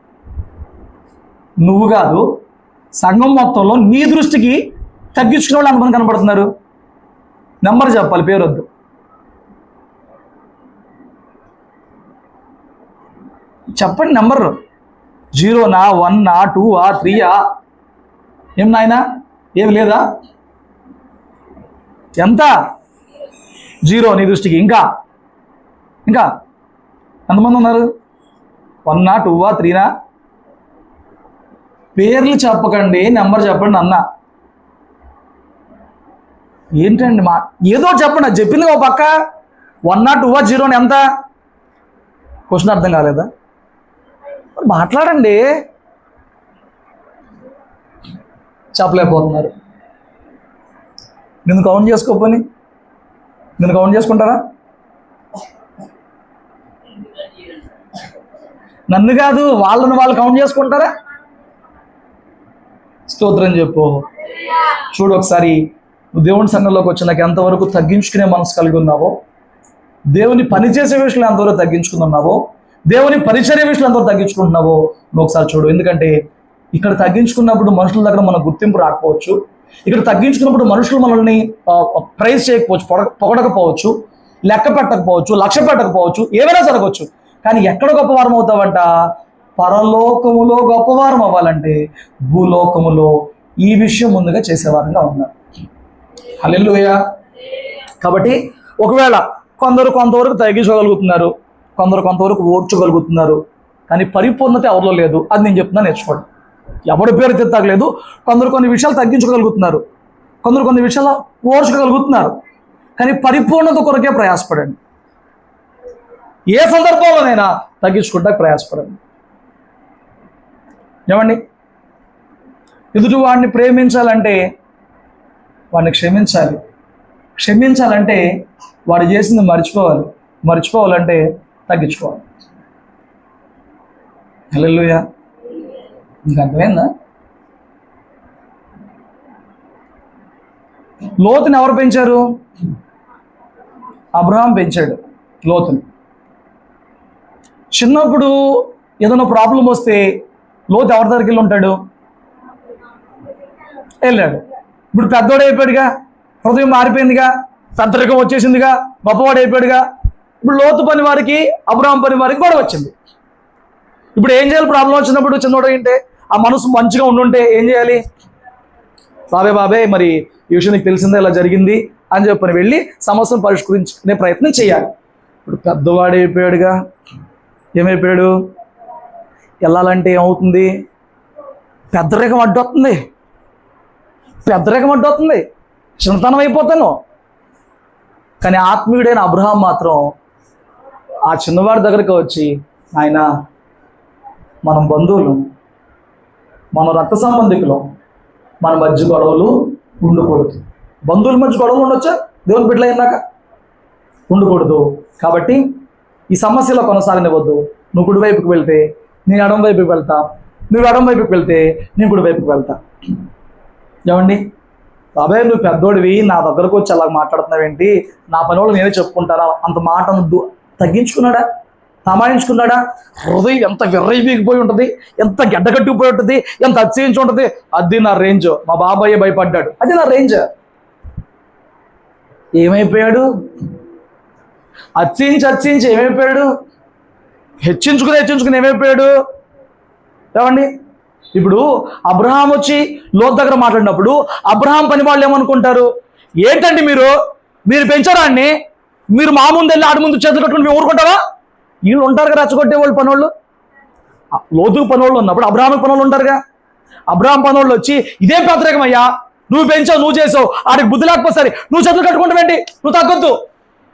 నువ్వు కాదు, సంఘం మొత్తంలో నీ దృష్టికి తగ్గించుకునే వాళ్ళు ఎంతమంది కనపడుతున్నారు? నెంబర్ చెప్పాలి, పేరు వద్దు. చెప్పండి నెంబర్. 0నా, 1నా, 2ఆ, 3ఆ? ఏం నాయనా, ఏమి లేదా? ఎంత? 0 నీ దృష్టికి. ఇంకా ఎంతమంది ఉన్నారు? 1నా, 2ఆ, 3నా? పేర్లు చెప్పకండి, నెంబర్ చెప్పండి అన్న. ఏంటండి ఏదో చెప్పండి, అది చెప్పింది ఒక పక్క. 1నా, 2ఆ, 0 ఎంత? క్వశ్చన్ అర్థం కాలేదా? మాట్లాడండి. చెప్పలేకపోతున్నారు. నిన్ను కౌంట్ చేసుకోపోని, నిన్ను కౌంట్ చేసుకుంటారా? నన్ను కాదు, వాళ్ళని వాళ్ళు కౌంట్ చేసుకుంటారా? స్తోత్రం చెప్పు. చూడు ఒకసారి, నువ్వు దేవుని సంఘంలోకి వచ్చినాక ఎంతవరకు తగ్గించుకునే మనసు కలిగి ఉన్నావో, దేవుని పనిచేసే విషయంలో ఎంతవరకు తగ్గించుకున్నావో, దేవుని పరిచర్య విషయంలో ఎంతవరకు తగ్గించుకుంటున్నావో నువ్వు ఒకసారి చూడు. ఎందుకంటే ఇక్కడ తగ్గించుకున్నప్పుడు మనుషుల దగ్గర మనకు గుర్తింపు రాకపోవచ్చు, ఇక్కడ తగ్గించుకున్నప్పుడు మనుషులు మనల్ని ప్రైజ్ చేయకపోవచ్చు, పొగడకపోవచ్చు, లెక్క పెట్టకపోవచ్చు, లక్ష్య పెట్టకపోవచ్చు, ఏమైనా జరగవచ్చు. కానీ ఎక్కడ గొప్పవారం అవుతావంట? పరలోకములో గొప్పవారం అవ్వాలంటే భూలోకములో ఈ విషయం ముందుగా చేసేవారంగా ఉన్నారు. హల్లెలూయా. కాబట్టి ఒకవేళ కొందరు కొంతవరకు తగ్గించగలుగుతున్నారు, కొందరు కొంతవరకు ఓర్చగలుగుతున్నారు, కానీ పరిపూర్ణత ఎవరిలో లేదు. అది నేను చెప్తున్నా, నేర్చుకోండి. ఎవరి పేరు తెత్తగలేదు. కొందరు కొన్ని విషయాలు తగ్గించగలుగుతున్నారు, కొందరు కొన్ని విషయాలు ఓర్చగలుగుతున్నారు, కానీ పరిపూర్ణత కొరకే ప్రయాసపడండి. ఏ సందర్భంలోనైనా తగ్గించుకుంటా ప్రయాసపడండి. ఏమండి, ఎదుటి వాడిని ప్రేమించాలంటే వాడిని క్షమించాలి, క్షమించాలంటే వాడు చేసింది మర్చిపోవాలి, మర్చిపోవాలంటే తగ్గించుకోవాలి. హల్లెలూయా. నీకు అర్థమైందా? లోతుని ఎవరు పెంచారు? అబ్రహాం పెంచాడు లోతుని. చిన్నప్పుడు ఏదైనా ప్రాబ్లం వస్తే లోతు ఎవరి దగ్గరికి వెళ్ళి ఉంటాడు? వెళ్ళాడు. ఇప్పుడు పెద్దవాడు అయిపోయాడుగా, హృదయం మారిపోయిందిగా, పెద్దరికం వచ్చేసిందిగా, గొప్పవాడు అయిపోయాడుగా. ఇప్పుడు లోతు పని వారికి, అబ్రహాం పని వారికి గొడవ వచ్చింది. ఇప్పుడు ఏం చేయాలి? ప్రాబ్లం వచ్చినప్పుడు చిన్నవాడు ఏంటే ఆ మనసు మంచిగా ఉండుంటే ఏం చేయాలి? బాబే మరి ఈ విషయం నీకు తెలిసిందే, ఇలా జరిగింది అని చెప్పని వెళ్ళి సమస్యను పరిష్కరించుకునే ప్రయత్నం చేయాలి. ఇప్పుడు పెద్దవాడు అయిపోయాడుగా, ఏమైపోయాడు? వెళ్ళాలంటే ఏమవుతుంది? పెద్దరికం అడ్డొస్తుంది, చిన్నతనం అయిపోతాను. కానీ ఆత్మీయుడైన అబ్రహాం మాత్రం ఆ చిన్నవాడి దగ్గరికి వచ్చి, ఆయన మనం బంధువులు, మన రక్త సంబంధికులు, మన మధ్య గొడవలు ఉండకూడదు. బంధువుల మధ్య గొడవలు ఉండొచ్చా? దేవుని బిడ్డలు అయినాక ఉండకూడదు. కాబట్టి ఈ సమస్యలో కొనసాగనివ్వద్దు. నువ్వు కుడి వైపుకి వెళ్తే నేను ఎడం వైపుకి వెళ్తా, నువ్వు ఎడం వైపుకి వెళ్తే నేను కుడి వైపుకి వెళ్తా. ఏమండి, బాబాయ్ నువ్వు పెద్దోడివి, నా దగ్గరకు వచ్చి అలా మాట్లాడుతున్నావేంటి, నా పని వాళ్ళు నేనే చెప్పుకుంటారా? అంత మాట తగ్గించుకున్నాడా? తమాయించుకున్నాడా? హృదయం ఎంత విర్రైపోయి ఉంటుంది, ఎంత గడ్డగట్టుకుపోయి ఉంటుంది, ఎంత అతిశయించి ఉంటుంది. అది నా రేంజ్. మా బాబాయ్ భయపడ్డాడు, అది నా రేంజ్. ఏమైపోయాడు? అతిశయించి ఏమైపోయాడు? హెచ్చించుకుని ఏమైపోయాడు? ఏమండి, ఇప్పుడు అబ్రహాం వచ్చి లోతు దగ్గర మాట్లాడినప్పుడు అబ్రహాం పని వాళ్ళు ఏమనుకుంటారు? ఏంటండి మీరు పెంచారాన్ని, మీరు మా ముందు వెళ్ళి ఆడి ముందు చేతులు కట్టుకుని మేము ఊరుకుంటావా? వీళ్ళు ఉంటారు కదా రెచ్చగొట్టే వాళ్ళు, పనోళ్ళు. లోతుకు పనోళ్ళు ఉన్నప్పుడు అబ్రహాంకి పనోళ్ళు ఉంటారుగా. అబ్రహాం పనోళ్ళు వచ్చి ఇదేం పెద్దరికమయ్యా, నువ్వు పెంచావు, నువ్వు చేసావు, ఆడికి బుద్ధి లేకపోతే సరే నువ్వు చేతులు కట్టుకుంటావేంటి, నువ్వు తగ్గొద్దు.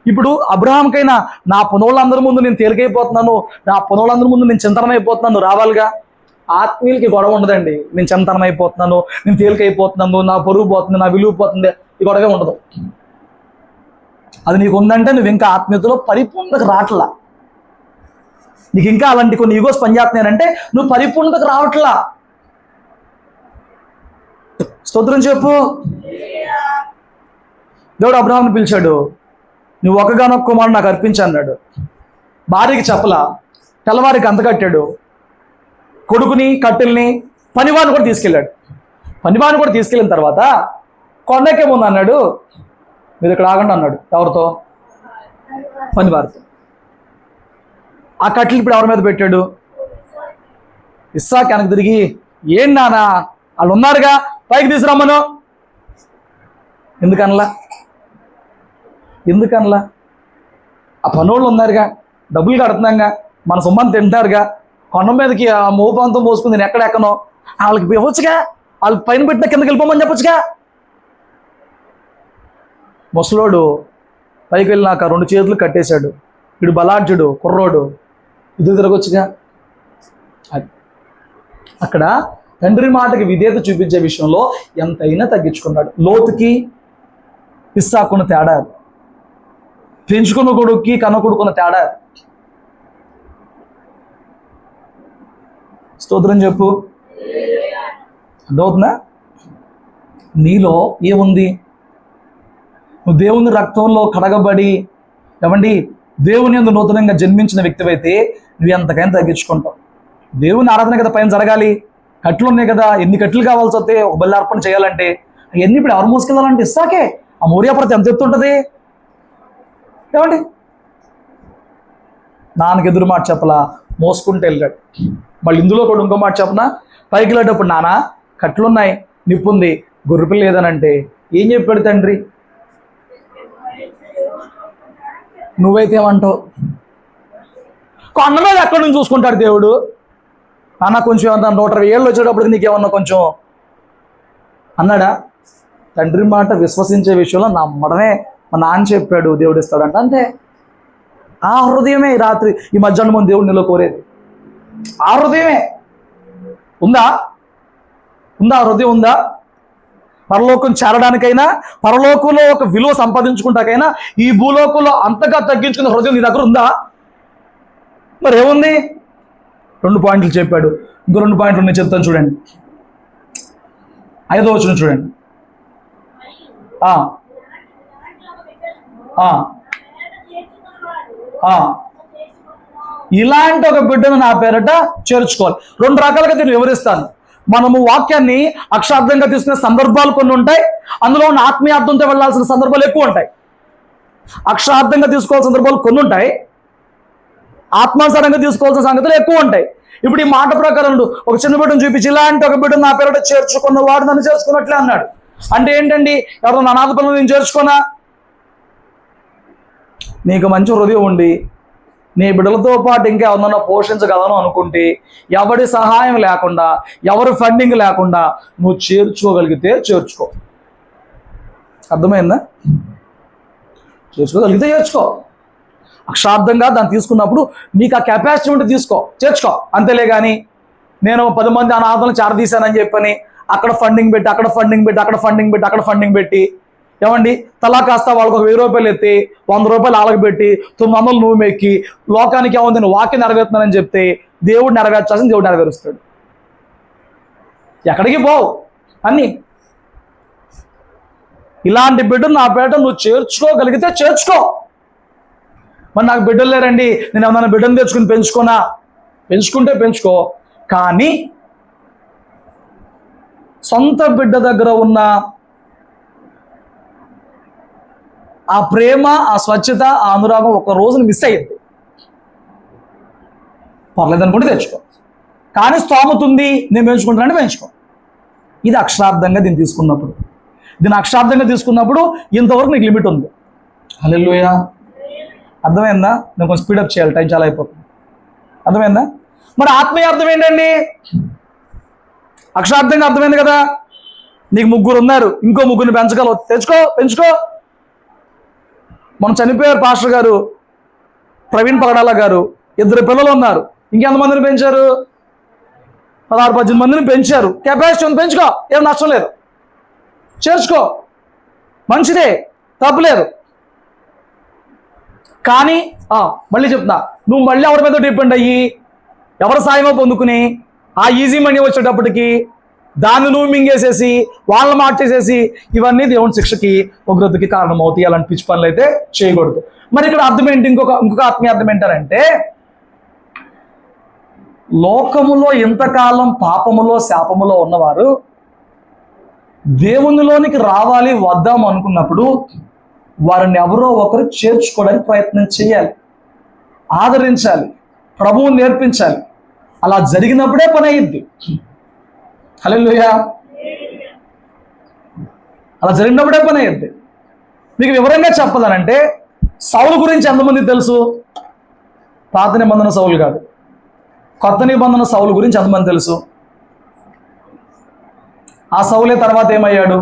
ఇప్పుడు అబ్రహాంకైనా నా పనోళ్ళందరి ముందు నేను తేలికైపోతున్నాను, నా పనోళ్ళందరి ముందు నేను చింతనమైపోతున్నాను రావాలిగా. ఆత్మీయులకి గొడవ ఉండదండి. నేను చింతనమైపోతున్నాను, నేను తేలికైపోతున్నాను, నా పొరుగు పోతుంది, నా విలువ పోతుంది, ఈ గొడవే ఉండదు. అది నీకు ఉందంటే నువ్వు ఇంకా ఆత్మీయతలో పరిపూర్ణతకు రావట్లా. నీకు ఇంకా అలాంటి కొన్ని ఈగోస్ పనిచేస్తున్నాయంటే నువ్వు పరిపూర్ణతకు రావట్లా. స్తోత్రం చెప్పు. దేవుడు అబ్రహాంని పిలిచాడు, నువ్వు ఒకగానొక్క కుమారుడు నాకు అర్పించు అన్నాడు. భార్యకి చెప్పలా, తెల్లవారికి అంత కట్టాడు. కొడుకుని కట్టెల్ని పనివాడిని కూడా తీసుకెళ్ళాడు. పనివాడిని కూడా తీసుకెళ్ళిన తర్వాత కొండకేముంది అన్నాడు, మీరు ఇక్కడ ఆగండి అన్నాడు. ఎవరితో? పనివారితో. ఆ కట్టెలు ఇప్పుడు ఎవరి మీద పెట్టాడు? ఇస్సాకు వెనక్కి తిరిగి, ఏం నానా వాళ్ళు ఉన్నారుగా, పైకి తీసుకురమ్మను. ఎందుకనలా? ఆ పనోళ్ళు ఉన్నారుగా, డబ్బులు కడుతున్నాగా, మన సొమ్మని తింటారుగా, కొండ మీదకి ఆ మోపంతో మోసుకుని నేను ఎక్కడెక్కనో వాళ్ళకి ఇవ్వచ్చుగా, వాళ్ళు పైన పెట్టిన కిందకి వెళ్ళిపోమని చెప్పొచ్చుగా. ముసలోడు పైకి వెళ్ళినాక 2 చేతులు కట్టేశాడు. వీడు బలాఢ్యుడు, కుర్రోడు, ఇది తిరగొచ్చుగా. అక్కడ తండ్రి మాటకి విధేయత చూపించే విషయంలో ఎంతైనా తగ్గించుకున్నాడు. లోతుకి ఇస్సాకున్న తేడా, పెంచుకున్న కొడుక్కి కన్న కొడుకున్న తేడా. స్తోత్రం చెప్పు. అర్థమవుతుందా? నీలో ఏముంది? నువ్వు దేవుని రక్తంలో కడగబడి, ఏమండి దేవుని యందు నూతనంగా జన్మించిన వ్యక్తివైతే నువ్వు ఎంతకైనా తగ్గించుకుంటావు. దేవుని ఆరాధన కదా పైన జరగాలి, కట్లు ఉన్నాయి కదా, ఎన్ని కట్లు కావాల్సి వస్తే ఒక బలి అర్పణ చేయాలంటే అవన్నీ ఇప్పుడు ఎవరు మోసుకెళ్ళాలంటే ఇస్సాకే. ఆ మోరియాపర్తి ఎంత ఎత్తుంటుంది ఏమండి? నాన్నకి ఎదురు మాట చెప్పలా, మోసుకుంటూ వెళ్ళాడు. మళ్ళీ ఇందులో కూడా ఇంకో మాట చెప్పనా, పైకి వెళ్ళేటప్పుడు నాన్న కట్లున్నాయి, నిప్పుంది, గొర్రెపిల్ల లేదనంటే ఏం చెప్పాడు తండ్రి? నువ్వైతే ఏమంటావు? కొండ మీద ఎక్కడి నుంచి చూసుకుంటాడు దేవుడు. నాన్న కొంచెం ఏమన్నా 120 ఏళ్ళు వచ్చేటప్పటికి నీకేమన్నా కొంచెం అన్నాడా? తండ్రి మాట విశ్వసించే విషయంలో నమ్మడమే మా నాన్న చెప్పాడు దేవుడు ఇస్తాడంట, అంతే. ఆ హృదయమే ఈ రాత్రి ఈ మధ్యాహ్నం ముందు దేవుడు నీలో కోరేది. ఆ హృదయమే ఉందా? ఆ హృదయం ఉందా? పరలోకం చేరడానికైనా, పరలోకంలో ఒక విలువ సంపాదించుకుంటాకైనా ఈ భూలోకంలో అంతగా తగ్గించుకున్న హృదయం నీ దగ్గర ఉందా? మరి ఏముంది? 2 పాయింట్లు చెప్పాడు. ఇంకో 2 పాయింట్లు నేను చెప్తాను చూడండి. 5వ వచనం చూడండి. ఇలాంటి ఒక బిడ్డను నా పేరట చేర్చుకోవాలి. 2 రకాలుగా నేను వివరిస్తాను. మనము వాక్యాన్ని అక్షార్థంగా తీసుకునే సందర్భాలు కొన్ని ఉంటాయి, అందులో ఉన్న ఆత్మీయార్థంతో వెళ్ళాల్సిన సందర్భాలు ఎక్కువ ఉంటాయి. అక్షార్థంగా తీసుకోవాల్సిన సందర్భాలు కొన్ని ఉంటాయి, ఆత్మానుసారంగా తీసుకోవాల్సిన సంగతులు ఎక్కువ ఉంటాయి. ఇప్పుడు ఈ మాట ప్రకారం ఒక చిన్న బిడ్డను చూపించి ఇలాంటి ఒక బిడ్డను నా పేరట చేర్చుకున్న వాడు నన్ను చేసుకున్నట్లే అన్నాడు. అంటే ఏంటండి, ఎవరో అనాథ పిల్లలు నేను చేర్చుకోనా? నీకు మంచి హృదయం ఉండి నీ బిడ్డలతో పాటు ఇంకా ఎవరన్నా పోషించగలను అనుకుంటే, ఎవరి సహాయం లేకుండా, ఎవరి ఫండింగ్ లేకుండా నువ్వు చేర్చుకోగలిగితే చేర్చుకో. అర్థమైందా? చేర్చుకోగలిగితే చేర్చుకో. అక్షార్థంగా దాన్ని తీసుకున్నప్పుడు నీకు ఆ కెపాసిటీ ఉంటే చేర్చుకో. అంతేలే కానీ నేను 10 మంది అనాథలను చేరదీశానని చెప్పని అక్కడ ఫండింగ్ పెట్టి ఏమండి తలా కాస్త వాళ్ళకి ఒక 1000 రూపాయలు ఎత్తి 100 రూపాయలు ఆళ్ళకి పెట్టి 900 నువ్వు మెక్కి లోకానికి ఏముంది నేను వాక్యం నెరవేరుతున్నానని చెప్తే దేవుడు నెరవేర్చాల్సింది దేవుడు నెరవేరుస్తాడు. ఎక్కడికి పోవు అన్నీ. ఇలాంటి బిడ్డను నా పేట నువ్వు చేర్చుకోగలిగితే చేర్చుకో. మరి నాకు బిడ్డలు లేరండి, నేను ఏమన్నా బిడ్డను తెచ్చుకుని పెంచుకుంటే పెంచుకో. కానీ సొంత బిడ్డ దగ్గర ఉన్న ఆ ప్రేమ, ఆ స్వచ్ఛత, ఆ అనురాగం ఒక రోజున మిస్ అయ్యింది. పర్లేదనుకుంటే తెచ్చుకో. కానీ స్తోమత ఉంది, నేను పెంచుకుంటానంటే పెంచుకో. ఇది అక్షరార్థంగా దీన్ని తీసుకున్నప్పుడు ఇంతవరకు నీకు లిమిట్ ఉంది. హల్లెలూయా. అర్థమైందా? నేను కొంచెం స్పీడప్ చేయాలి, టైం చాలా అయిపోతుంది. అర్థమైందా? మరి ఆత్మీయ అర్థం ఏంటండి? అక్షరార్థంగా అర్థమైంది కదా. నీకు 3 ఉన్నారు, ఇంకో 3 పెంచగలవు, పెంచుకో. మనం చనిపోయారు పాస్టర్ గారు ప్రవీణ్ పగడాల గారు, 2 పిల్లలు ఉన్నారు, ఇంకెంతమందిని పెంచారు? 16-18 మందిని పెంచారు. కెపాసిటీ ఉంది, పెంచుకో, ఏం నష్టం లేదు. చేర్చుకో, మంచిదే, తప్పులేదు. కానీ మళ్ళీ చెప్తున్నా, నువ్వు మళ్ళీ ఎవరి మీద డిపెండ్ అయ్యి ఎవరి సాయమో పొందుకుని ఆ ఈజీ మనీ వచ్చేటప్పటికి దాన్ని నువ్వు మింగేసేసి వాళ్ళని మార్చేసేసి ఇవన్నీ దేవుని శిక్షకి ఉగ్రతకి కారణమవుతాయి. అలాంటి పిచ్చి పనులు అయితే చేయకూడదు. మరి ఇక్కడ అర్థం ఏంటి? ఇంకొక ఆత్మీయ అర్థం ఏంటారంటే, లోకములో ఇంతకాలం పాపములో శాపములో ఉన్నవారు దేవునిలోనికి రావాలి వద్దాం అనుకున్నప్పుడు వారిని ఎవరో ఒకరు చేర్చుకోవడానికి ప్రయత్నం చేయాలి, ఆదరించాలి, ప్రభువుని నేర్పించాలి. అలా జరిగినప్పుడే పని అయ్యిద్ది. హల్లెలూయా. అలా జరిగినప్పుడే పని అయ్యిద్ది. మీకు వివరంగా చెప్పాలనంటే, సౌలు గురించి ఎంతమంది తెలుసు? పాత నిబంధన సౌలు కాదు, కొత్త నిబంధన సౌలు గురించి ఎంతమంది తెలుసు? ఆ సౌలే తర్వాత ఏమయ్యాడు?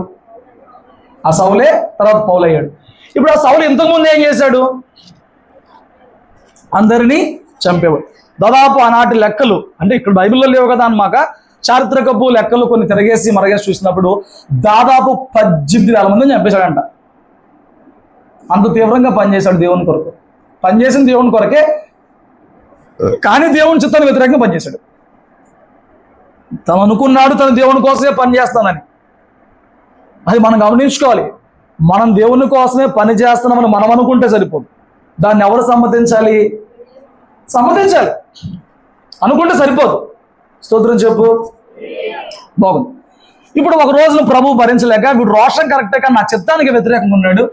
ఆ సౌలే తర్వాత పౌలు అయ్యాడు. ఇప్పుడు ఆ సౌలు ఇంతకుముందు ఏం చేశాడు? అందరినీ చంపేవాడు. దాదాపు ఆనాటి లెక్కలు, అంటే ఇక్కడ బైబిల్లో లేవు కదా అన్నమాట, చారిత్రకపు లెక్కలు కొన్ని తిరగేసి మరగేసి చూసినప్పుడు దాదాపు 18,000 మందిని చంపేశాడంట. అంత తీవ్రంగా పనిచేశాడు దేవుని కొరకు. పనిచేసిన దేవుని కొరకే, కానీ దేవుని చిత్తానికి వ్యతిరేకంగా పనిచేశాడు. తను అనుకున్నాడు తను దేవుని కోసమే పనిచేస్తానని. అది మనం గమనించుకోవాలి. మనం దేవుని కోసమే పని చేస్తున్నామని మనం అనుకుంటే సరిపోదు. దాన్ని ఎవరు సమ్మతించాలి? అనుకుంటే సరిపోదు. స్తోత్రం చెప్పు. బాగుంది. ఇప్పుడు ఒక రోజున ప్రభు భరించలేక వీడు రోషం కరెక్టే కానీ నా చిత్తానికి వ్యతిరేకంగా ఉన్నాడు.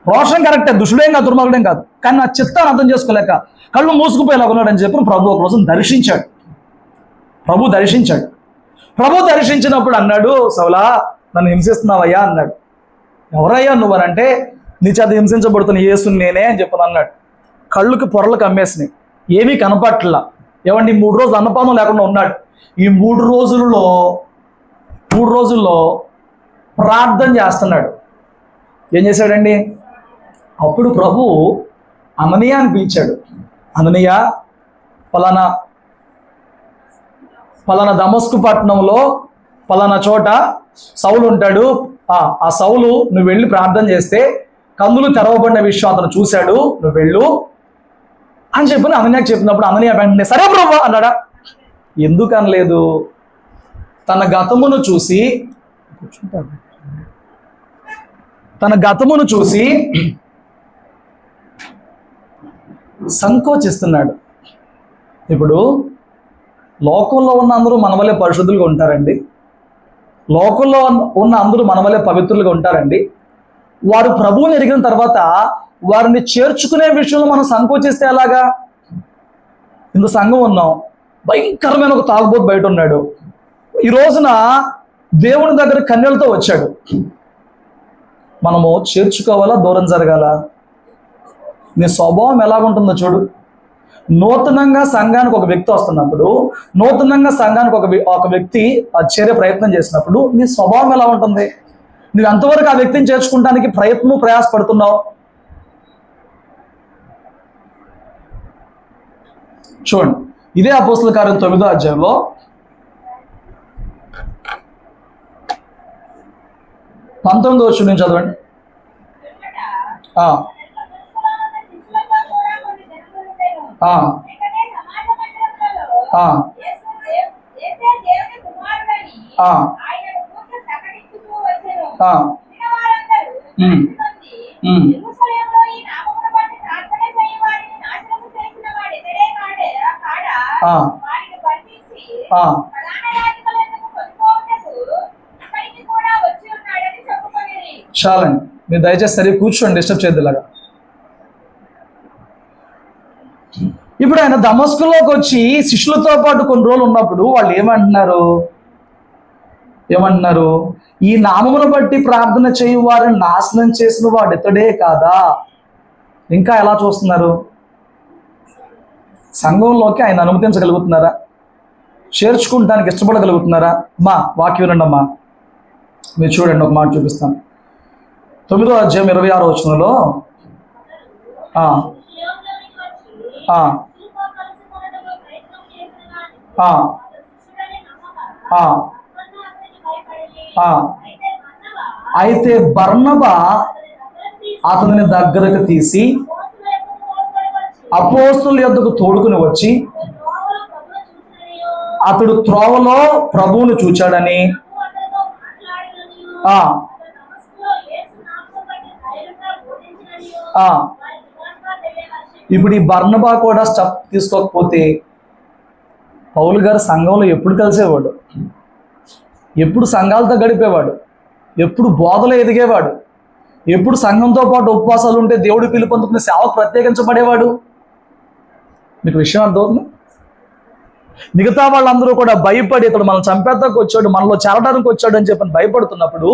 రోషం కరెక్టే, దుష్టుడేం కాదు, దుర్మార్గుడేం కాదు, కానీ నా చిత్తాన్ని అర్థం చేసుకోలేక కళ్ళు మూసుకుపోయేలాగా ఉన్నాడని చెప్పి ప్రభు ఒక రోజున దర్శించాడు. ప్రభు దర్శించినప్పుడు అన్నాడు, సౌలా నన్ను హింసిస్తున్నావయ్యా అన్నాడు. ఎవరయ్యా నువ్వనంటే, నీ చేత హింసించబడుతున్న యేసుని నేనే అని చెప్పని అన్నాడు. కళ్ళుకి పొరలు కమ్మేసినాయి, ఏమీ కనపట్లా. ఏమండి 3 రోజులు అన్నపానం లేకుండా ఉన్నాడు. ఈ 3 రోజుల్లో ప్రార్థన చేస్తున్నాడు. ఏం చేశాడండి? అప్పుడు ప్రభు అననీయ అని పిలిచాడు. అననీయ, పలానా దమస్కు పట్టణంలో పలానా చోట సౌలు ఉంటాడు. ఆ సౌలు నువ్వు వెళ్ళి ప్రార్థన చేస్తే కన్నులు తెరవబడిన విషయం అతను చూశాడు, నువ్వు వెళ్ళు అని చెప్పి అననీయకు చెప్పినప్పుడు అననీయ వెంటనే సరే ప్రభు అన్నాడా? ఎందుకు అనలేదు? తన గతమును చూసి సంకోచిస్తున్నాడు. ఇప్పుడు లోకంలో ఉన్న అందరూ మన వల్లే పరిశుద్ధులుగా ఉంటారండి. లోకంలో ఉన్న అందరూ మన వల్లే పవిత్రులుగా ఉంటారండి. వారు ప్రభువుని ఎరిగిన తర్వాత వారిని చేర్చుకునే విషయంలో మనం సంకోచిస్తే ఎలాగా? ఇంత సంఘం ఉన్నాం, భయంకరమైన ఒక తాగుబోతు బయట ఉన్నాడు. ఈ రోజున దేవుని దగ్గర కన్యలతో వచ్చాడు. మనము చేర్చుకోవాలా, దూరం జరగాల? నీ స్వభావం ఎలాగుంటుందో చూడు. నూతనంగా సంఘానికి ఒక వ్యక్తి వస్తున్నప్పుడు, నూతనంగా సంఘానికి ఒక వ్యక్తి చేరే ప్రయత్నం చేసినప్పుడు నీ స్వభావం ఎలా ఉంటుంది? నువ్వు ఎంతవరకు ఆ వ్యక్తిని చేర్చుకోవడానికి ప్రయాసపడుతున్నావు? చూడండి, ఇదే అపోస్తల కార్యం 9వ అధ్యాయంలో 19వ వచనం నుంచి చదవండి. చాలండి, మీరు దయచేసి సరిగ్గా కూర్చోండి, డిస్టర్బ్ చేయద్దులాగా. ఇప్పుడు ఆయన దమస్కులోకి వచ్చి శిష్యులతో పాటు కొన్ని రోజులు ఉన్నప్పుడు వాళ్ళు ఏమంటున్నారు? ఈ నామమును బట్టి ప్రార్థన చేయు వారిని నాశనం చేసిన వాడు ఇతడే కాదా? ఇంకా ఎలా చూస్తున్నారు? సంఘంలోకి ఆయన అనుమతించగలుగుతున్నారా? చేర్చుకుంటానికి ఇష్టపడగలుగుతున్నారా? వాక్యం వినండి అమ్మా. మీరు చూడండి, ఒక మాట చూపిస్తాను. 9వ అధ్యాయం 26వ వచనంలో అయితే బర్నబా అతనిని దగ్గరకు తీసి అపోస్తలుల యొద్దకు తోడుకుని వచ్చి, అతడు త్రోవలో ప్రభువును చూచాడని, ఇప్పుడు ఈ బర్నబా కూడా స్టెప్ తీసుకోకపోతే పౌలు గారు సంఘంలో ఎప్పుడు కలిసేవాడు? ఎప్పుడు సంఘాలతో గడిపేవాడు? ఎప్పుడు బోధలో ఎదిగేవాడు? ఎప్పుడు సంఘంతో పాటు ఉపవాసాలు ఉంటే దేవుడి పిలుపొందుకునే సేవకు ప్రత్యేకించబడేవాడు? మీకు విషయం అర్థమవుతుంది? మిగతా వాళ్ళందరూ కూడా భయపడి ఇతడు మనం చంపేద్దానికి వచ్చాడు, మనలో చేరడానికి వచ్చాడు అని చెప్పని భయపడుతున్నప్పుడు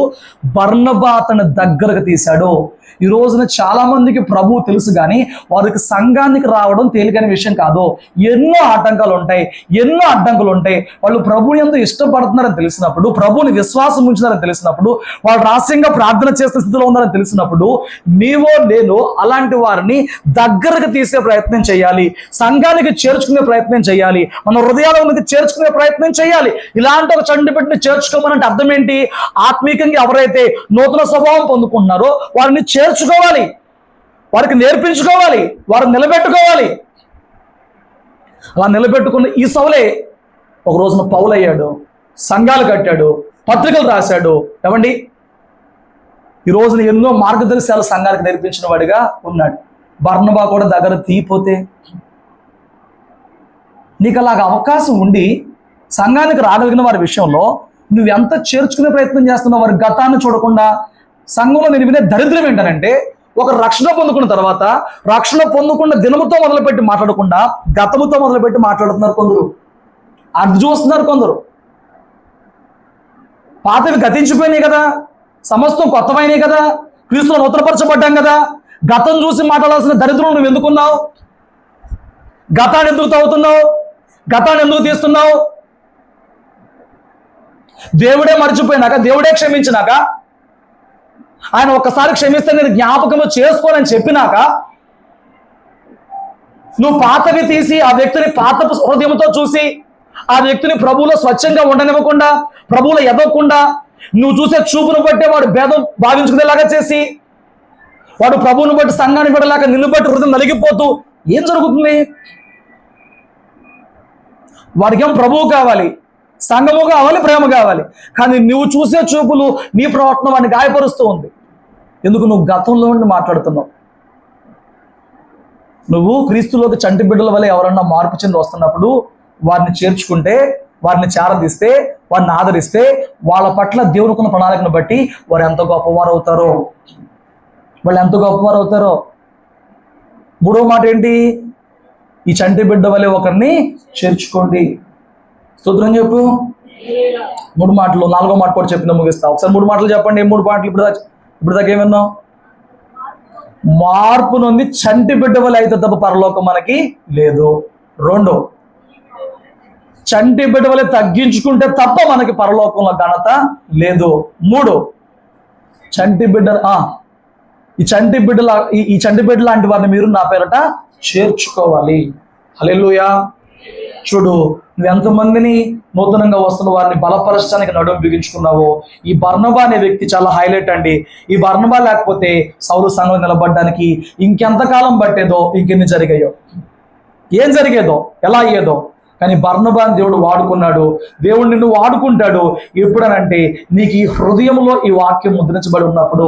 బర్నబా అతని దగ్గరకు తీశాడు. ఈ రోజున చాలా మందికి ప్రభువు తెలుసు, కానీ వారికి సంఘానికి రావడం తేలికైన విషయం కాదు. ఎన్నో ఆటంకాలు ఉంటాయి, ఎన్నో అడ్డంకులు ఉంటాయి. వాళ్ళు ప్రభువుని ఎంతో ఇష్టపడుతున్నారని తెలిసినప్పుడు, ప్రభువుని విశ్వాసం ఉంచున్నారని తెలిసినప్పుడు, వాళ్ళు రహస్యంగా ప్రార్థన చేసే స్థితిలో ఉన్నారని తెలిసినప్పుడు, నేను అలాంటి వారిని దగ్గరకు తీసే ప్రయత్నం చేయాలి, సంఘానికి చేర్చుకునే ప్రయత్నం చేయాలి, మన హృదయాల ఉన్నది చేర్చుకునే ప్రయత్నం చేయాలి. ఇలాంటి ఒక చండి పెట్టిని చేర్చుకోమనంటే అర్థం ఏంటి? ఆత్మీయంగా ఎవరైతే నూతన స్వభావం పొందుకుంటున్నారో వారిని చేర్చుకోవాలి, వారికి నేర్పించుకోవాలి, వారిని నిలబెట్టుకోవాలి. అలా నిలబెట్టుకున్న ఈ సౌలే ఒక రోజున పౌలయ్యాడు, సంఘాలు కట్టాడు, పత్రికలు రాశాడు. ఏమండి, ఈ రోజున ఎన్నో మార్గదర్శకాలు సంఘానికి నేర్పించిన వాడిగా ఉన్నాడు. బర్నబా కూడా దగ్గర తీయిపోతే, నీకు అలాగ అవకాశం ఉండి సంఘానికి రాగలిగిన వారి విషయంలో నువ్వు ఎంత చేర్చుకునే ప్రయత్నం చేస్తున్నావు? వారి గతాన్ని చూడకుండా. సంఘంలో నేను వినే దరిద్రం ఏంటనంటే, ఒక రక్షణ పొందుకున్న తర్వాత రక్షణ పొందుకున్న దినముతో మొదలుపెట్టి మాట్లాడకుండా గతముతో మొదలుపెట్టి మాట్లాడుతున్నారు కొందరు, అది చూస్తున్నారు కొందరు. పాతవి గతించిపోయినాయి కదా, సమస్తం కొత్తమైనాయి కదా, క్రీస్తులో నూతనపరచబడ్డాం కదా, గతం చూసి మాట్లాడాల్సిన దరిద్రం నువ్వు ఎందుకున్నావు? గతాన్ని ఎందుకు తవ్వుతున్నావు? గతాన్ని ఎందుకు తీస్తున్నావు? దేవుడే మర్చిపోయినాక, దేవుడే క్షమించినాక, ఆయన ఒక్కసారి క్షమిస్తే నేను జ్ఞాపకము చేసుకోనని చెప్పినాక నువ్వు పాతవి తీసి ఆ వ్యక్తిని పాత హృదయంతో చూసి ఆ వ్యక్తిని ప్రభువులో స్వచ్ఛంగా ఉండనివ్వకుండా, ప్రభువులో ఎదగకుండా, నువ్వు చూసే చూపును బట్టే వాడు భేదం భావించుకునేలాగా చేసి, వాడు ప్రభువును బట్టి సంఘాన్ని విడలేక నిన్ను బట్టి హృదయం నలిగిపోతూ ఏం జరుగుతుంది? వాడికి ఏం ప్రభువు కావాలి, సంఘము కావాలి, ప్రేమ కావాలి, కానీ నువ్వు చూసే చూపులు నీ ప్రవర్తన వాడిని గాయపరుస్తూ ఉంది. ఎందుకు? నువ్వు గతంలో ఉండి మాట్లాడుతున్నావు. నువ్వు క్రీస్తులోకి చంటి బిడ్డల వల్ల ఎవరన్నా మార్పు చెంది వస్తున్నప్పుడు వారిని చేర్చుకుంటే, వారిని చేరదీస్తే, వారిని ఆదరిస్తే, వాళ్ళ పట్ల దేవునికున్న ప్రణాళికను బట్టి వారు ఎంత గొప్పవారు అవుతారో, వాళ్ళు ఎంత గొప్పవారు అవుతారో. మూడో మాట ఏంటి? ఈ చంటి బిడ్డ వలె ఒకరిని చేర్చుకోండి. స్తోత్రం చెప్పు. మూడు మాటలు, నాలుగో మాట కూడా చెప్పిన ముగిస్తా. ఒకసారి మూడు మాటలు చెప్పండి. ఏం మూడు మాటలు? ఇప్పుడు దాకా ఏమన్నావు? మార్పు నుండి చంటి బిడ్డ వల్ల అయితే తప్ప పరలోకం మనకి లేదు. రెండు, చంటి బిడ్డ వల్ల తగ్గించుకుంటే తప్ప మనకి పరలోకంలో ఘనత లేదు. మూడు, చంటి బిడ్డ ఈ చంటి బిడ్డ లాంటి వారిని మీరు నా పేరట చేర్చుకోవాలి. హల్లెలూయా. చూడు, నువ్వు ఎంతమందిని నూతనంగా వస్తున్న వారిని బలపరచడానికి నడుము బిగించుకున్నావో. ఈ బర్నబా అనే వ్యక్తి చాలా హైలైట్ అండి. ఈ బర్నబా లేకపోతే సౌలు సంఘంలో నిలబడడానికి ఇంకెంతకాలం పట్టేదో, ఇంకెన్ని జరిగాయో, ఏం జరిగేదో, ఎలా అయ్యేదో. కానీ బర్నబాని దేవుడు వాడుకున్నాడు. దేవుడు నిన్ను వాడుకుంటాడు ఎప్పుడనంటే నీకు ఈ హృదయంలో ఈ వాక్యం ముద్రించబడి ఉన్నప్పుడు.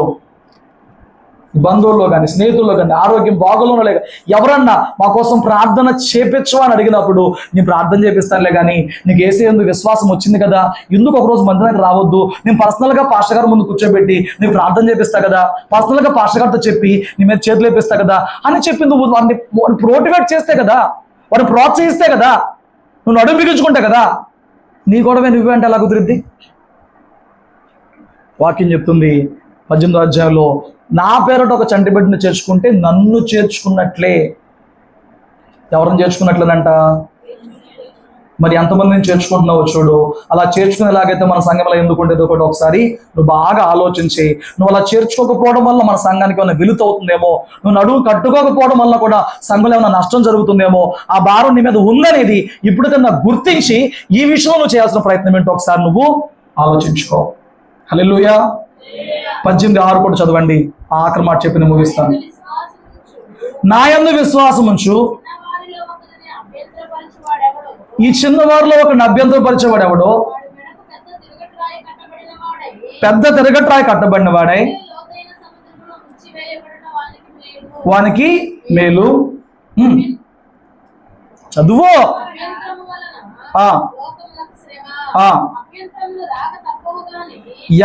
బంధువుల్లో కానీ, స్నేహితుల్లో కానీ, ఆరోగ్యం బాగోలో లేక ఎవరన్నా మా కోసం ప్రార్థన చేపించు అని అడిగినప్పుడు నేను ప్రార్థన చేపిస్తానులే, కానీ నీకు యేసయ్యందు విశ్వాసం వచ్చింది కదా, ఎందుకు ఒకరోజు మందిరానికి రావద్దు, నేను పర్సనల్గా పాస్టర్ గారి ముందు కూర్చోబెట్టి నీకు ప్రార్థన చేపిస్తా కదా, పర్సనల్గా పాస్టర్ గారితో చెప్పి నీ మీద చేతులు వేపిస్తా కదా అని చెప్పి నువ్వు వారిని మోటివేట్ చేస్తే కదా, వారిని ప్రోత్సహిస్తే కదా, నువ్వు నడుము బిగించుకుంటే కదా, నీ గొడవే నువ్వే అంటే ఎలా కుదిరిద్ది? వాక్యం చెప్తుంది 18వ అధ్యాయంలో, నా పేరట ఒక చంటి బిడ్డను చేర్చుకుంటే నన్ను చేర్చుకున్నట్లే. ఎవరిని చేర్చుకున్నట్లేనంట? మరి ఎంతమందిని చేర్చుకుంటున్నావు చూడు. అలా చేర్చుకునేలాగైతే మన సంఘంలో ఎందుకు ఉండేదో కూడా ఒకసారి నువ్వు బాగా ఆలోచించి, నువ్వు అలా చేర్చుకోకపోవడం వల్ల మన సంఘానికి ఏమైనా విలుత అవుతుందేమో, నువ్వు నడువు కట్టుకోకపోవడం వల్ల కూడా సంఘంలో ఏమైనా నష్టం జరుగుతుందేమో, ఆ భారం నీ మీద ఉందనేది ఇప్పుడు కన్నా గుర్తించి ఈ విషయంలో నువ్వు చేయాల్సిన ప్రయత్నం ఏంటో ఒకసారి నువ్వు ఆలోచించుకో. హల్లెలూయా. 18:6 కూడా చదవండి. ఆఖరి మాట చెప్పి నేను ముగిస్తాను. నా యందు విశ్వాసం ఉంచు, ఈ చిన్నవారిలో ఒకరిని అభ్యంతరపరిచేవాడు ఎవడో, పెద్ద తిరగట్రాయి కట్టబడిన వాడై వానికి మేలు. చదువు.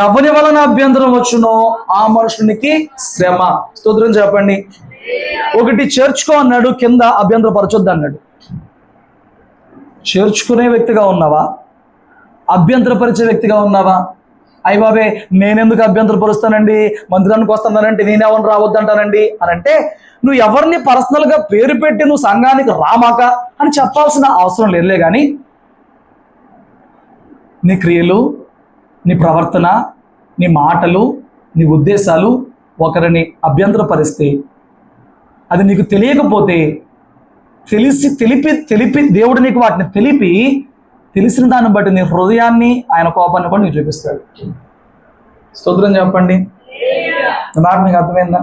ఎవరి వలన అభ్యంతరం వచ్చునో ఆ మనుషునికి శ్రమ. స్తోత్రం చెప్పండి. ఒకటి చేర్చుకో అన్నాడు, కింద అభ్యంతరపరచొద్దు అన్నాడు. చేర్చుకునే వ్యక్తిగా ఉన్నావా? అభ్యంతరపరిచే వ్యక్తిగా ఉన్నావా? అయ్య బాబే నేనెందుకు అభ్యంతరపరుస్తానండి, మందిరానికి వస్తానంటే నేనెవరిని రావద్దంటానండి అని అంటే, నువ్వు ఎవరిని పర్సనల్గా పేరు పెట్టి నువ్వు సంఘానికి రామాక అని చెప్పాల్సిన అవసరం లేదులే. కానీ నీ క్రియలు, నీ ప్రవర్తన, నీ మాటలు, నీ ఉద్దేశాలు ఒకరిని అభ్యంతరపరిస్తే, అది నీకు తెలియకపోతే తెలిపి దేవుడు నీకు వాటిని తెలిసిన దాన్ని బట్టి నీ హృదయాన్ని, ఆయన కోపాన్ని కూడా నీకు చూపిస్తాడు. స్తోత్రం చెప్పండి. మాట నీకు అర్థమైందా?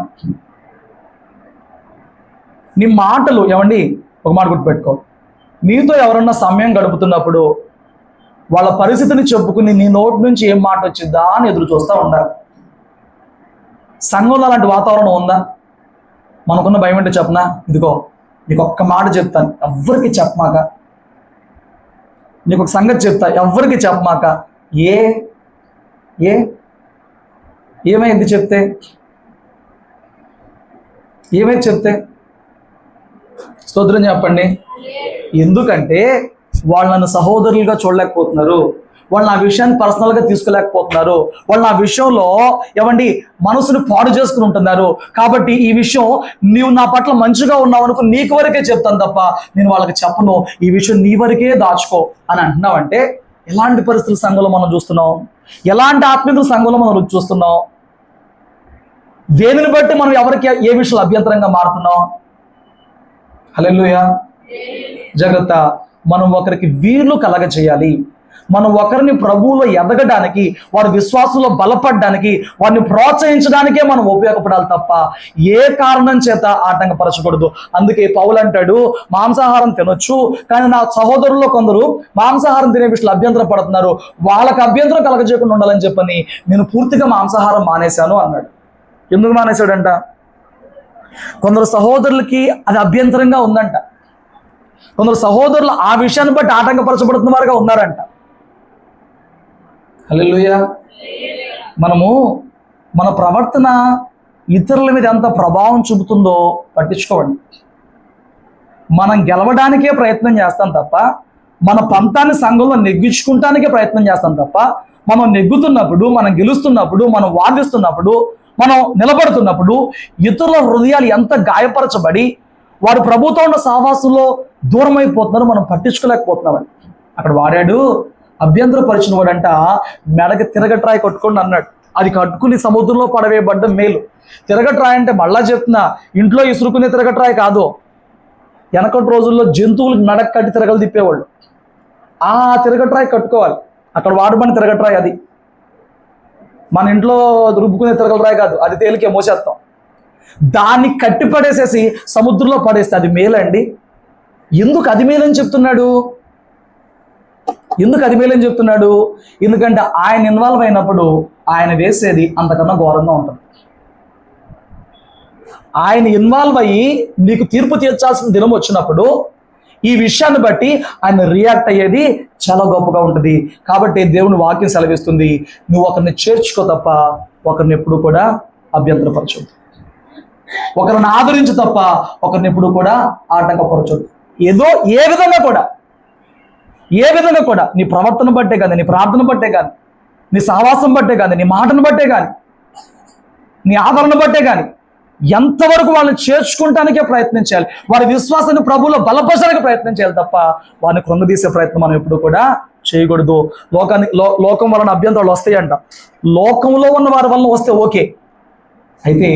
నీ మాటలు ఏమండి, ఒక మాట గుర్తుపెట్టుకో, నీతో ఎవరన్నా సమయం గడుపుతున్నప్పుడు వాళ్ళ పరిస్థితిని చెప్పుకుని నీ నోటి నుంచి ఏం మాట వచ్చిందా అని ఎదురు చూస్తూ ఉండాలి. సంఘంలో అలాంటి వాతావరణం ఉందా? మనకున్న భయం ఏంటో చెప్పనా? ఇదిగో నీకు ఒక్క మాట చెప్తాను, ఎవ్వరికి చెప్పమాక. నీకు ఒక సంగతి చెప్తా, ఎవ్వరికి చెప్పమాక. ఏమైంది చెప్తే? ఏమైంది చెప్తే? స్తోత్రం చెప్పండి. ఎందుకంటే వాళ్ళు నన్ను సహోదరులుగా చూడలేకపోతున్నారు, వాళ్ళు నా విషయాన్ని పర్సనల్గా తీసుకోలేకపోతున్నారు, వాళ్ళు నా విషయంలో ఏమండి మనసును పాడు చేసుకుని ఉంటున్నారు. కాబట్టి ఈ విషయం నీవు నా పట్ల మంచిగా ఉన్నావు అనుకో నీకు వరకే చెప్తాను తప్ప నేను వాళ్ళకి చెప్పను, ఈ విషయం నీ వరకే దాచుకో అని అంటున్నావంటే ఎలాంటి పరిస్థితుల సంఘంలో మనం చూస్తున్నాం? ఎలాంటి ఆత్మీయుల సంఘంలో మనం రుచి చూస్తున్నాం? దేనిని బట్టి మనం ఎవరికి ఏ విషయంలో అభ్యంతరంగా మారుతున్నాం? హల్లెలూయా. జాగ్రత్త. మనం ఒకరికి వీలు కలగ చేయాలి. మనం ఒకరిని ప్రభువులో ఎదగడానికి, వారి విశ్వాసంలో బలపడడానికి, వారిని ప్రోత్సహించడానికే మనం ఉపయోగపడాలి తప్ప ఏ కారణం చేత ఆటంకపరచకూడదు. అందుకే పౌలు అంటాడు, మాంసాహారం తినొచ్చు, కానీ నా సహోదరుల్లో కొందరు మాంసాహారం తినే విషయంలో అభ్యంతరం పడుతున్నారు, వాళ్ళకి అభ్యంతరం కలగజేయకుండా ఉండాలని చెప్పని నేను పూర్తిగా మాంసాహారం మానేశాను అన్నాడు. ఎందుకు మానేశాడంట? కొందరు సహోదరులకి అది అభ్యంతరంగా ఉందంట. కొందరు సహోదరులు ఆ విషయాన్ని బట్టి ఆటంకపరచబడుతున్న వారుగా ఉన్నారంట. హల్లెలూయా. మన ప్రవర్తన ఇతరుల మీద ఎంత ప్రభావం చూపుతుందో పట్టించుకోండి. మనం గెలవడానికే ప్రయత్నం చేస్తాం తప్ప మన పంతాన్ని సంఘంలో నెగ్గించుకుంటానికే ప్రయత్నం చేస్తాం తప్ప, మనం నెగ్గుతున్నప్పుడు, మనం గెలుస్తున్నప్పుడు, మనం వాదిస్తున్నప్పుడు, మనం నిలబడుతున్నప్పుడు ఇతరుల హృదయాలు ఎంత గాయపరచబడి వారు ప్రభుత్వం ఉన్న సహవాసంలో దూరం అయిపోతున్నారు, మనం పట్టించుకోలేకపోతున్నామని. అక్కడ వాడాడు, అభ్యంతరపరిచిన వాడంట మెడకి తిరగట్రాయి కట్టుకోండి అన్నాడు. అది కట్టుకుని సముద్రంలో పడవేయబడ్డం మేలు. తిరగట్రాయి అంటే మళ్ళా చెప్తున్నా, ఇంట్లో ఇసురుకునే తిరగట్రాయి కాదు. వెనకటి రోజుల్లో జంతువులకు మెడకు కట్టి తిరగలు తిప్పేవాళ్ళు. ఆ తిరగట్రాయి కట్టుకోవాలి. అక్కడ వాడబడిన తిరగట్రాయి అది. మన ఇంట్లో రుబ్బుకునే తిరగలరాయి కాదు, అది తేలికే మోసేస్తాం. దాన్ని కట్టి పడేసేసి సముద్రంలో పడేస్తే అది మేలండి. ఎందుకు అది మేలని చెప్తున్నాడు? ఎందుకంటే ఆయన ఇన్వాల్వ్ అయినప్పుడు ఆయన వేసేది అంతకన్నా ఘోరంగా ఉంటుంది. ఆయన ఇన్వాల్వ్ అయ్యి నీకు తీర్పు తీర్చాల్సిన దినం వచ్చినప్పుడు ఈ విషయాన్ని బట్టి ఆయన రియాక్ట్ అయ్యేది చాలా గొప్పగా ఉంటుంది. కాబట్టి దేవుని వాక్యం సెలవిస్తుంది, నువ్వు ఒకరిని చేర్చుకో తప్ప ఒకరిని ఎప్పుడు కూడా అభ్యంతరపరచొద్దు, ఒకరిని ఆదరించు తప్ప ఒకరిని ఎప్పుడు కూడా ఆటంకపరచొద్దు. ఏ విధంగా కూడా నీ ప్రవర్తన బట్టే కానీ, నీ ప్రార్థన బట్టే కానీ, నీ సహవాసం బట్టే కానీ, నీ మాటను బట్టే కానీ, నీ ఆదరణ బట్టే కానీ ఎంతవరకు వాళ్ళని చేర్చుకుంటానికే ప్రయత్నం చేయాలి. వారి విశ్వాసాన్ని ప్రభువులో బలపరచడానికి ప్రయత్నం చేయాలి తప్ప వారిని కృంగదీసే ప్రయత్నం మనం ఎప్పుడు కూడా చేయకూడదు. లోకం వలన అభ్యంతరాలు వస్తాయంట. లోకంలో ఉన్న వారి వలన వస్తే ఓకే, అయితే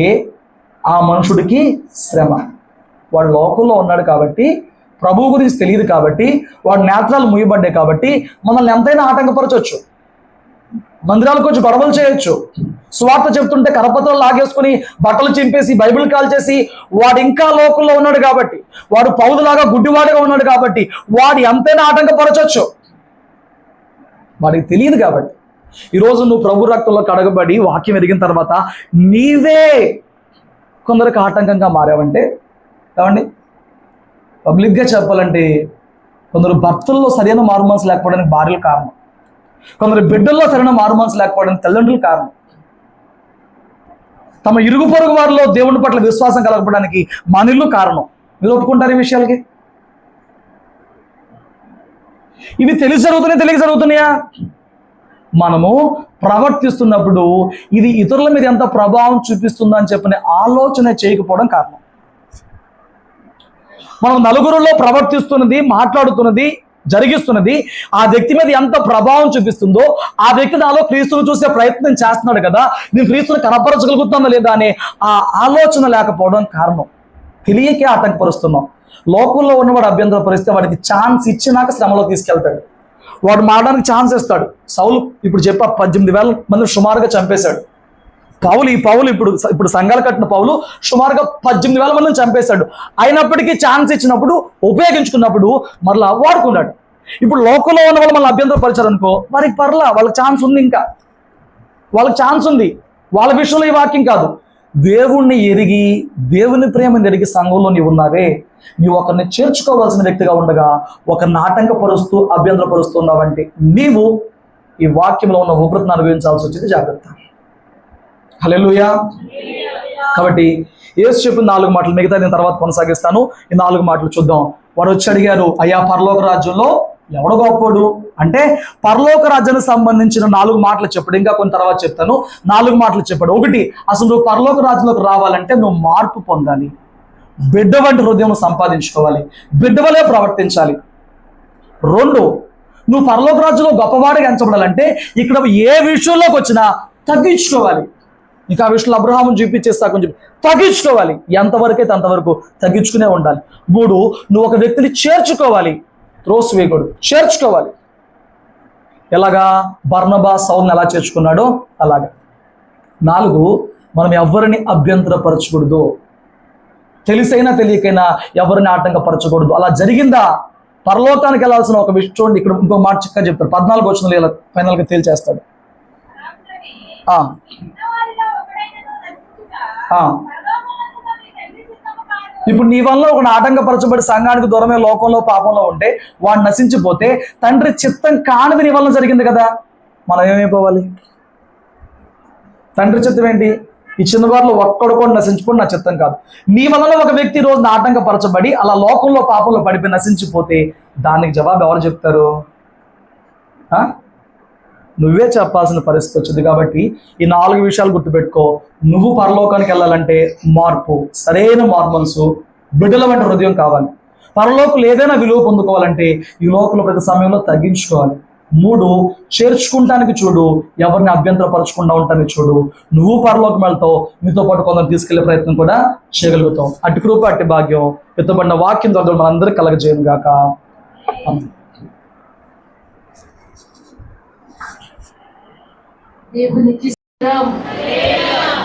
ఆ మనుషుడికి శ్రమ. వాడు లోకంలో ఉన్నాడు కాబట్టి, ప్రభువు గురించి తెలియదు కాబట్టి, వాడి నేత్రాలు ముయ్యబడ్డాయి కాబట్టి మనల్ని ఎంతైనా ఆటంకపరచవచ్చు. మందిరాలకు వచ్చి గొడవలు చేయొచ్చు. స్వార్థ చెప్తుంటే కరపత్రాలు లాగేసుకుని బట్టలు చింపేసి బైబిల్ కాల్ చేసి, వాడు ఇంకా లోకంలో ఉన్నాడు కాబట్టి, వాడు పౌరులాగా గుడ్డివాడుగా ఉన్నాడు కాబట్టి వాడు ఎంతైనా ఆటంకపరచవచ్చు. వాడికి తెలియదు కాబట్టి. ఈరోజు నువ్వు ప్రభు రక్తంలో కడగబడి వాక్యం ఎరిగిన తర్వాత నీవే కొందరికి ఆటంకంగా మారావంటే, ఏమండి పబ్లిక్గా చెప్పాలంటే, కొందరు భర్తల్లో సరైన మారుమనసు లేకపోవడానికి భార్యలు కారణం, కొందరు బిడ్డల్లో సరైన మారుమనసు లేకపోవడానికి తల్లిదండ్రులు కారణం, తమ ఇరుగు పొరుగు వారిలో దేవుని పట్ల విశ్వాసం కలగడానికి మనీళ్ళు కారణం. మీరు ఒప్పుకుంటారు ఈ విషయాలకి? ఇవి తెలియక జరుగుతున్నాయా? మనము ప్రవర్తిస్తున్నప్పుడు ఇది ఇతరుల మీద ఎంత ప్రభావం చూపిస్తుందో అని చెప్పని ఆలోచన చేయకపోవడం కారణం. మనం నలుగురిలో ప్రవర్తిస్తున్నది, మాట్లాడుతున్నది, జరిగిస్తున్నది ఆ వ్యక్తి మీద ఎంత ప్రభావం చూపిస్తుందో, ఆ వ్యక్తి నాలో క్రీస్తును చూసే ప్రయత్నం చేస్తున్నాడు కదా, నేను క్రీస్తును కనపరచగలుగుతానా లేదా అనే ఆ ఆలోచన లేకపోవడం కారణం. తెలియకే ఆటంకపరుస్తున్నాం. లోకంలో ఉన్నవాడు అభ్యంతరపరిస్తే వాడికి ఛాన్స్ ఇచ్చినాక శ్రమలో తీసుకెళ్తాడు. వాడు మారడానికి ఛాన్స్ ఇస్తాడు. సౌలు ఇప్పుడు 18,000 మంది సుమారుగా చంపేశాడు. పౌలు ఇప్పుడు సంఘాలు కట్టిన పౌలు సుమారుగా 18,000 మందిని చంపేశాడు. అయినప్పటికీ ఛాన్స్ ఇచ్చినప్పుడు, ఉపయోగించుకున్నప్పుడు మరలా వాడుకున్నాడు. ఇప్పుడు లోకంలో ఉన్న వాళ్ళు మళ్ళీ అభ్యంతరపరిచారనుకో, వారికి పర్లా, వాళ్ళకి ఛాన్స్ ఉంది. ఇంకా వాళ్ళకి ఛాన్స్ ఉంది. వాళ్ళ విషయంలో ఈ వాక్యం కాదు. దేవుణ్ణి ఎరిగి, దేవుని ప్రేమను ఎరిగి సంఘంలో నీవు ఉన్నావే, నీవు ఒకరిని చేర్చుకోవాల్సిన వ్యక్తిగా ఉండగా ఒకరిని ఆటంకపరుస్తూ అభ్యంతరపరుస్తున్నావంటే నీవు ఈ వాక్యంలో ఉన్న ఉగ్రతను అనుభవించాల్సి వచ్చింది. జాగ్రత్త. హల్లెలూయా. కాబట్టి యేసు చెప్పిన 4 మాటలు, మిగతా నేను తర్వాత కొనసాగిస్తాను. ఈ 4 మాటలు చూద్దాం. వారు వచ్చి అడిగారు, అయ్యా పరలోక రాజ్యంలో ఎవడు గొప్పోడు అంటే, పరలోక రాజ్యానికి సంబంధించిన 4 మాటలు చెప్పాడు. ఇంకా కొన్ని తర్వాత చెప్తాను. 4 మాటలు చెప్పాడు. 1, అసలు నువ్వు పరలోక రాజ్యంలోకి రావాలంటే నువ్వు మార్పు పొందాలి, బిడ్డ వంటి హృదయం సంపాదించుకోవాలి, బిడ్డ వలే ప్రవర్తించాలి. 2, నువ్వు పరలోక రాజ్యంలో గొప్పవాడిగా ఎంచబడాలంటే ఇక్కడ ఏ విషయంలోకి వచ్చినా తగ్గించుకోవాలి. ఇంకా ఆ విషయంలో అబ్రహాముని చూపించేస్తా కొంచెం తగ్గించుకోవాలి. ఎంతవరకైతే అంతవరకు తగ్గించుకునే ఉండాలి. 3, నువ్వు ఒక వ్యక్తిని చేర్చుకోవాలి, త్రోసివేయకూడదు, చేర్చుకోవాలి. ఎలాగా? బర్నబా సౌలుని ఎలా చేర్చుకున్నాడో అలాగా. 4, మనం ఎవరిని అభ్యంతరపరచకూడదు, తెలిసైనా తెలియకైనా ఎవరిని ఆటంకపరచకూడదు. అలా జరిగిందా పరలోకానికి వెళ్ళాల్సిన ఒక విషయం చూడండి. ఇక్కడ ఇంకో మాట చిక్కగా చెప్తాడు. 14 వచనంలో ఇలా ఫైనల్గా తేల్చేస్తాడు. ఇప్పుడు నీ వల్ల ఒక ఆటంకపరచబడి సంఘానికి దూరమే లోకంలో పాపంలో ఉంటే, వాడు నశించిపోతే తండ్రి చిత్తం కానిది నీ వల్ల జరిగింది కదా, మనం ఏమైపోవాలి? తండ్రి చిత్తం ఏంటి? ఈ చిన్నవారిలో ఒక్కడు కూడా నశించుకోండి నా చిత్తం కాదు. నీ వలన ఒక వ్యక్తి రోజున ఆటంకపరచబడి అలా లోకంలో పాపంలో పడిపోయి నశించిపోతే దానికి జవాబు ఎవరు చెప్తారు? ఆ? నువ్వే చెప్పాల్సిన పరిస్థితి వచ్చింది. కాబట్టి ఈ 4 విషయాలు గుర్తుపెట్టుకో. నువ్వు పరలోకానికి వెళ్ళాలంటే మార్పు, సరైన మార్మల్సు, బిడ్డల వంటి హృదయం కావాలి. పరలోకులు ఏదైనా విలువ పొందుకోవాలంటే ఈ లోకంలో ప్రతి సమయంలో తగ్గించుకోవాలి. 3, చేర్చుకుంటానికి చూడు, ఎవరిని అభ్యంతరపరచకుండా ఉంటానికి చూడు. నువ్వు పరలోకం వెళ్తావు, నీతో పాటు కొందరు తీసుకెళ్లే ప్రయత్నం కూడా చేయగలుగుతావు. అట్టి కృప, అట్టి భాగ్యం ఎత్తబడిన వాక్యం ద్వారా మనందరికీ కలగజేయను గాక. దేవునికి స్తోత్రం,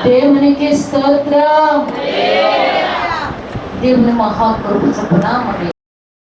దేవునికి స్తోత్రం. దేవుని మహాకృప చొప్పున